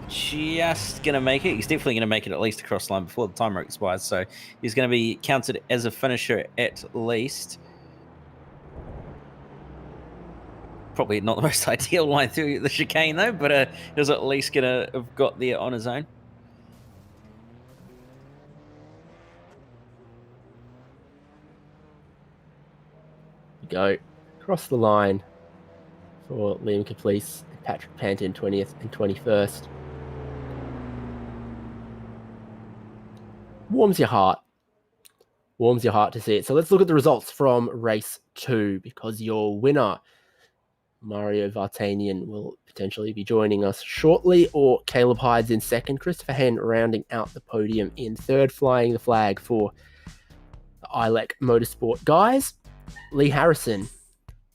[SPEAKER 5] just going to make it. He's definitely going to make it at least across the line before the timer expires. So he's going to be counted as a finisher at least. Probably not the most ideal line through the chicane though, but he's at least going to have got there on his own.
[SPEAKER 4] Go across the line for Liam Caprice, Patrick Panton 20th and 21st. Warms your heart to see it. So let's look at the results from race 2, because your winner, Mario Vartanian, will potentially be joining us shortly, or Caleb Hydes in second, Christopher Hen rounding out the podium in third, flying the flag for the ILEC Motorsport guys. Lee Harrison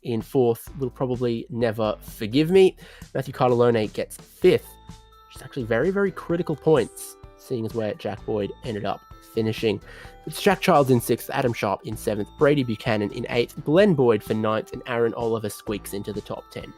[SPEAKER 4] in fourth will probably never forgive me. Matthew Cartalone gets 5th, which is actually very, very critical points, seeing as where Jack Boyd ended up finishing. It's Jack Childs in 6th, Adam Sharp in 7th, Brady Buchanan in 8th, Glenn Boyd for 9th, and Aaron Oliver squeaks into the top 10.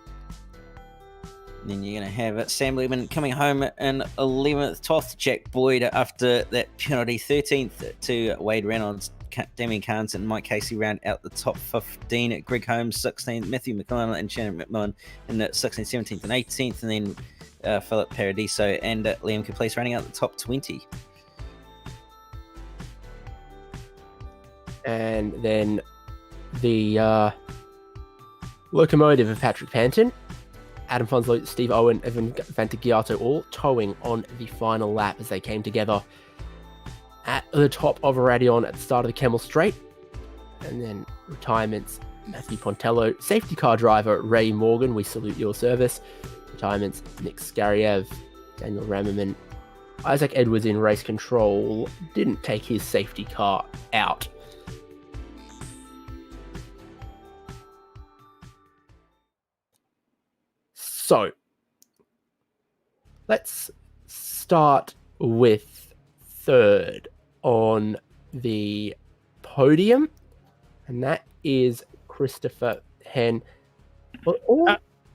[SPEAKER 5] Then you're going to have Sam Lehman coming home in 11th, 12th, Jack Boyd after that penalty, 13th to Wade Reynolds, Damien Carnes and Mike Casey round out the top 15, Greg Holmes 16th, Matthew McMillan and Shannon McMillan in the 16th, 17th and 18th, and then Philip Paradiso and Liam Caprice rounding out the top 20.
[SPEAKER 4] And then the locomotive of Patrick Panton, Adam Fonslow, Steve Owen, Evan Vantigiato, all towing on the final lap as they came together at the top of Radion at the start of the Kemmel Straight. And then retirements, Matthew Pontello, safety car driver Ray Morgan, we salute your service. Retirements, Nick Skariev, Daniel Rammerman, Isaac Edwards in race control, didn't take his safety car out. So, let's start with third on the podium, and that is Christopher Hen.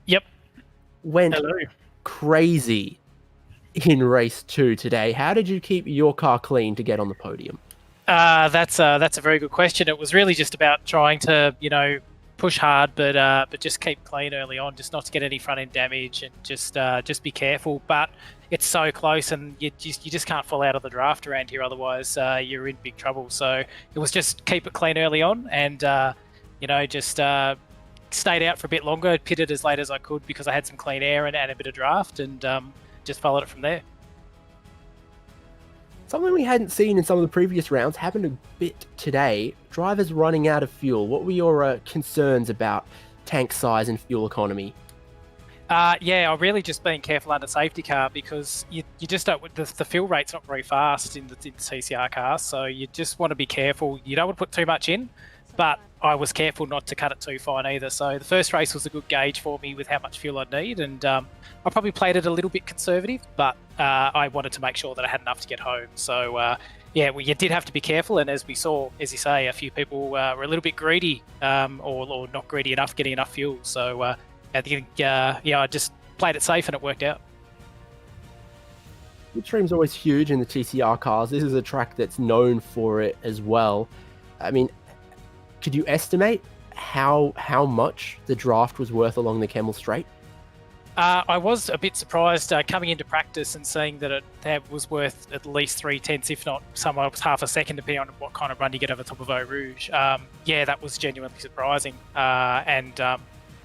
[SPEAKER 2] Yep.
[SPEAKER 4] Went crazy in race 2 today. How did you keep your car clean to get on the podium?
[SPEAKER 2] That's a very good question. It was really just about trying to, push hard, but just keep clean early on, just not to get any front end damage, and just be careful. But it's so close, and you just can't fall out of the draft around here. Otherwise, you're in big trouble. So it was just keep it clean early on, and just stayed out for a bit longer, pitted as late as I could because I had some clean air and a bit of draft, and just followed it from there.
[SPEAKER 4] Something we hadn't seen in some of the previous rounds happened a bit today. Drivers running out of fuel. What were your concerns about tank size and fuel economy?
[SPEAKER 2] I'm really just being careful under safety car because you just don't. The fuel rate's not very fast in the TCR cars, so you just want to be careful. You don't want to put too much in, but I was careful not to cut it too fine either. So the first race was a good gauge for me with how much fuel I'd need, and I probably played it a little bit conservative, but I wanted to make sure that I had enough to get home. So you did have to be careful, and as we saw, as you say, a few people were a little bit greedy or not greedy enough getting enough fuel. So I think, I just played it safe and it worked out.
[SPEAKER 4] Midstream's always huge in the TCR cars. This is a track that's known for it as well. I mean, could you estimate how much the draft was worth along the Kemmel Straight?
[SPEAKER 2] I was a bit surprised coming into practice and seeing that it was worth at least 3/10, if not somewhere half a second, depending on what kind of run you get over top of Eau Rouge. That was genuinely surprising.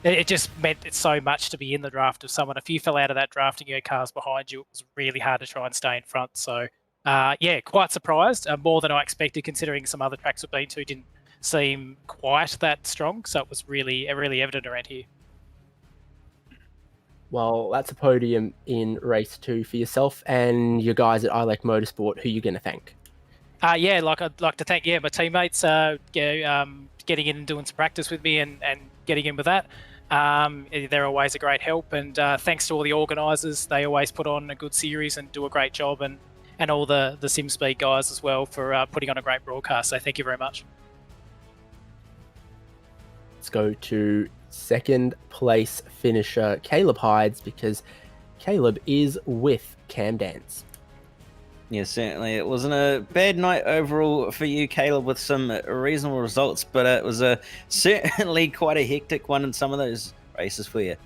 [SPEAKER 2] It just meant it's so much to be in the draft of someone. If you fell out of that draft and you had cars behind you, it was really hard to try and stay in front. So, quite surprised, more than I expected, considering some other tracks we've been to didn't seem quite that strong. So it was really evident around here.
[SPEAKER 4] Well, that's a podium in race 2 for yourself and your guys at iLEC Motorsport. Who are you going to thank?
[SPEAKER 2] I'd like to thank my teammates getting in and doing some practice with me and getting in with that. They're always a great help, and thanks to all the organisers. They always put on a good series and do a great job, and all the SimSpeed guys as well for putting on a great broadcast. So thank you very much.
[SPEAKER 4] Let's go to second place finisher Caleb Hides, because Caleb is with Cam Dance.
[SPEAKER 5] Yeah, certainly. It wasn't a bad night overall for you, Caleb, with some reasonable results, but it was certainly quite a hectic one in some of those races for you.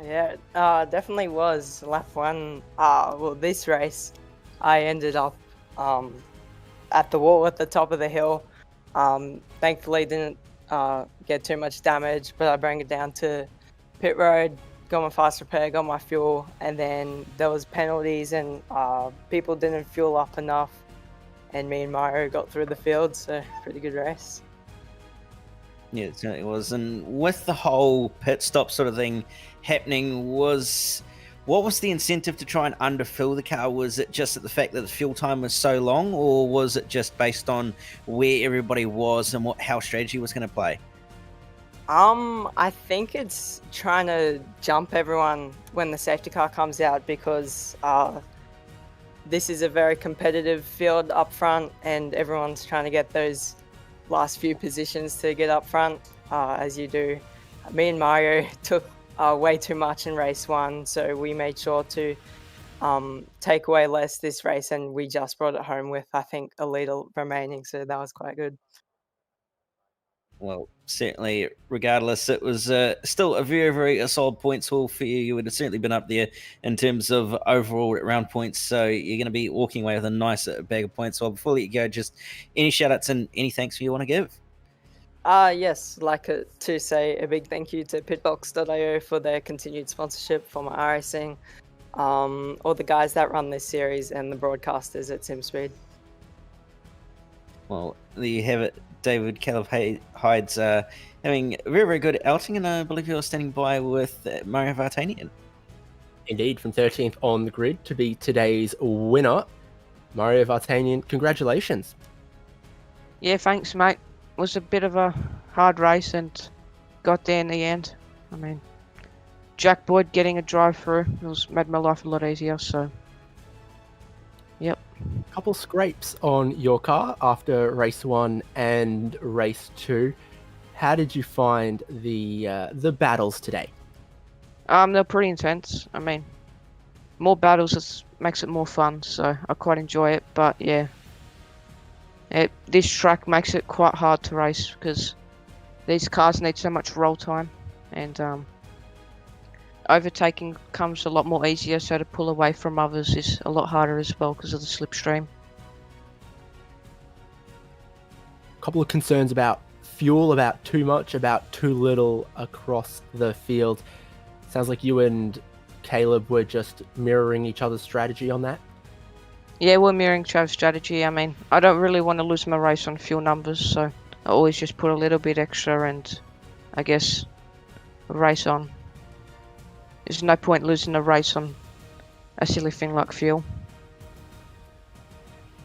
[SPEAKER 6] Yeah, definitely was. Lap one, this race, I ended up at the wall at the top of the hill. Thankfully, didn't get too much damage, but I bring it down to pit road, got my fast repair, got my fuel, and then there was penalties and people didn't fuel up enough, and me and Mario got through the field, so pretty good race.
[SPEAKER 5] Yeah, it certainly was. And with the whole pit stop sort of thing happening, what was the incentive to try and underfill the car? Was it just at the fact that the fuel time was so long, or was it just based on where everybody was and how strategy was going to play?
[SPEAKER 6] I think it's trying to jump everyone when the safety car comes out, because this is a very competitive field up front, and everyone's trying to get those last few positions to get up front, as you do. Me and Mario took way too much in race 1, so we made sure to take away less this race, and we just brought it home with, I think, a leader remaining, so that was quite good.
[SPEAKER 5] Well, certainly, regardless, it was still a very, very solid points haul for you. You would have certainly been up there in terms of overall round points, so you're going to be walking away with a nice bag of points. Well, before we let you go, just any shout-outs and any thanks you want to give?
[SPEAKER 6] Yes, like to say a big thank you to pitbox.io for their continued sponsorship for my iracing, all the guys that run this series, and the broadcasters at SimSpeed.
[SPEAKER 5] Well, there you have it. David Caleb Hides having a very, very good outing, and I believe you're standing by with Mario Vartanian.
[SPEAKER 4] Indeed, from 13th on the grid to be today's winner. Mario Vartanian, congratulations.
[SPEAKER 7] Yeah, thanks, mate. It was a bit of a hard race and got there in the end. I mean, Jack Boyd getting a drive through made my life a lot easier, so yep.
[SPEAKER 4] Couple scrapes on your car after race 1 and race 2. How did you find the battles today?
[SPEAKER 7] They're pretty intense. I mean, more battles makes it more fun, so I quite enjoy it. But yeah, this track makes it quite hard to race because these cars need so much roll time, and overtaking comes a lot more easier, so to pull away from others is a lot harder as well because of the slipstream.
[SPEAKER 4] Couple of concerns about fuel, about too much, about too little across the field. Sounds like you and Caleb were just mirroring each other's strategy on that.
[SPEAKER 7] Yeah, we're mirroring each other's strategy. I mean, I don't really want to lose my race on fuel numbers, so I always just put a little bit extra and I guess race on. There's no point losing a race on a silly thing like fuel.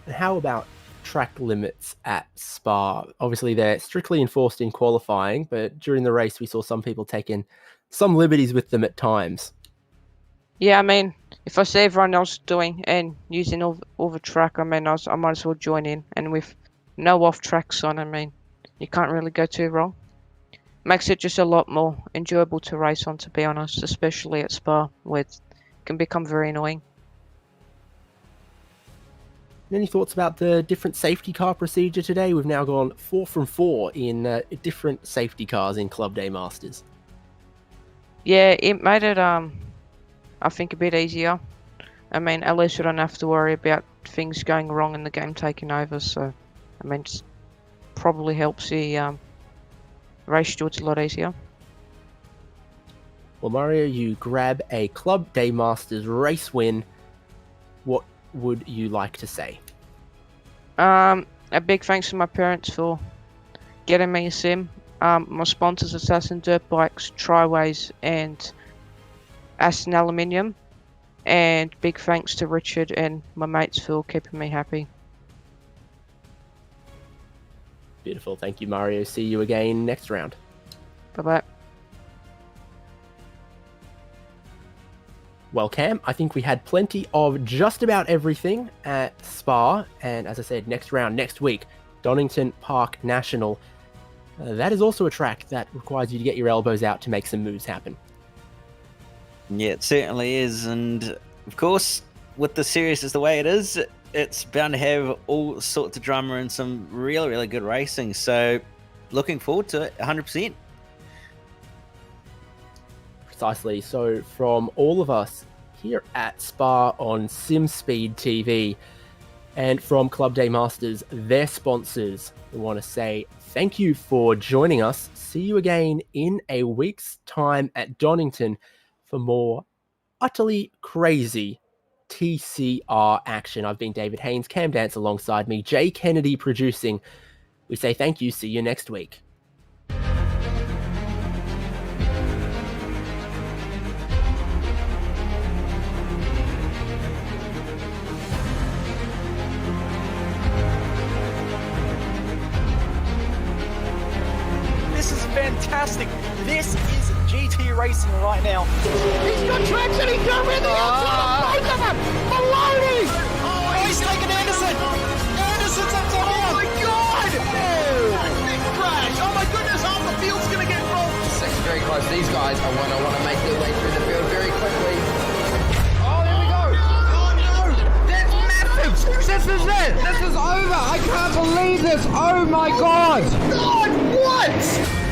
[SPEAKER 4] And how about track limits at Spa? Obviously, they're strictly enforced in qualifying, but during the race, we saw some people taking some liberties with them at times.
[SPEAKER 7] Yeah, I mean, if I see everyone else doing and using all the track, I mean, I might as well join in. And with no off tracks on, I mean, you can't really go too wrong. Makes it just a lot more enjoyable to race on, to be honest, especially at Spa, where it can become very annoying.
[SPEAKER 4] Any thoughts about the different safety car procedure today? We've now gone 4 from 4 in different safety cars in Club Day Masters.
[SPEAKER 7] Yeah, it made it, I think, a bit easier. I mean, at least we don't have to worry about things going wrong and the game taking over, so, I mean, it probably helps the race stewards a lot easier.
[SPEAKER 4] Well, Mario, you grab a Club Day Masters race win. What would you like to say?
[SPEAKER 7] A big thanks to my parents for getting me a sim. My sponsors, Assassin Dirt Bikes, Triways, and Aston Aluminium. And big thanks to Richard and my mates for keeping me happy.
[SPEAKER 4] Beautiful. Thank you, Mario. See you again next round.
[SPEAKER 7] Bye-bye.
[SPEAKER 4] Well, Cam, I think we had plenty of just about everything at Spa. And as I said, next round, next week, Donington Park National. That is also a track that requires you to get your elbows out to make some moves happen.
[SPEAKER 5] Yeah, it certainly is. And of course, with the series is the way it is, it's bound to have all sorts of drama and some really, really good racing. So looking forward to it, 100%.
[SPEAKER 4] Precisely. So from all of us here at Spa on SimSpeed TV and from Club Day Masters, their sponsors, we want to say thank you for joining us. See you again in a week's time at Donington for more utterly crazy TCR action. I've been David Haynes, Cam Dance alongside me, Jay Kennedy producing. We say thank you. See you next week.
[SPEAKER 1] This is fantastic. This is GT racing right now. He's got traction. He's got everything outside. Both of them. Maloney. Oh, he's taking Anderson. Anderson's up to him. Oh my God. Oh, big crash. Oh my goodness. Half the field's going to get rolled.
[SPEAKER 3] Second very close. These guys are want to make their way through the field very quickly. Oh, there we go. Oh no. That's massive. This is it. This is over. I can't believe this. Oh my God.
[SPEAKER 1] God, what?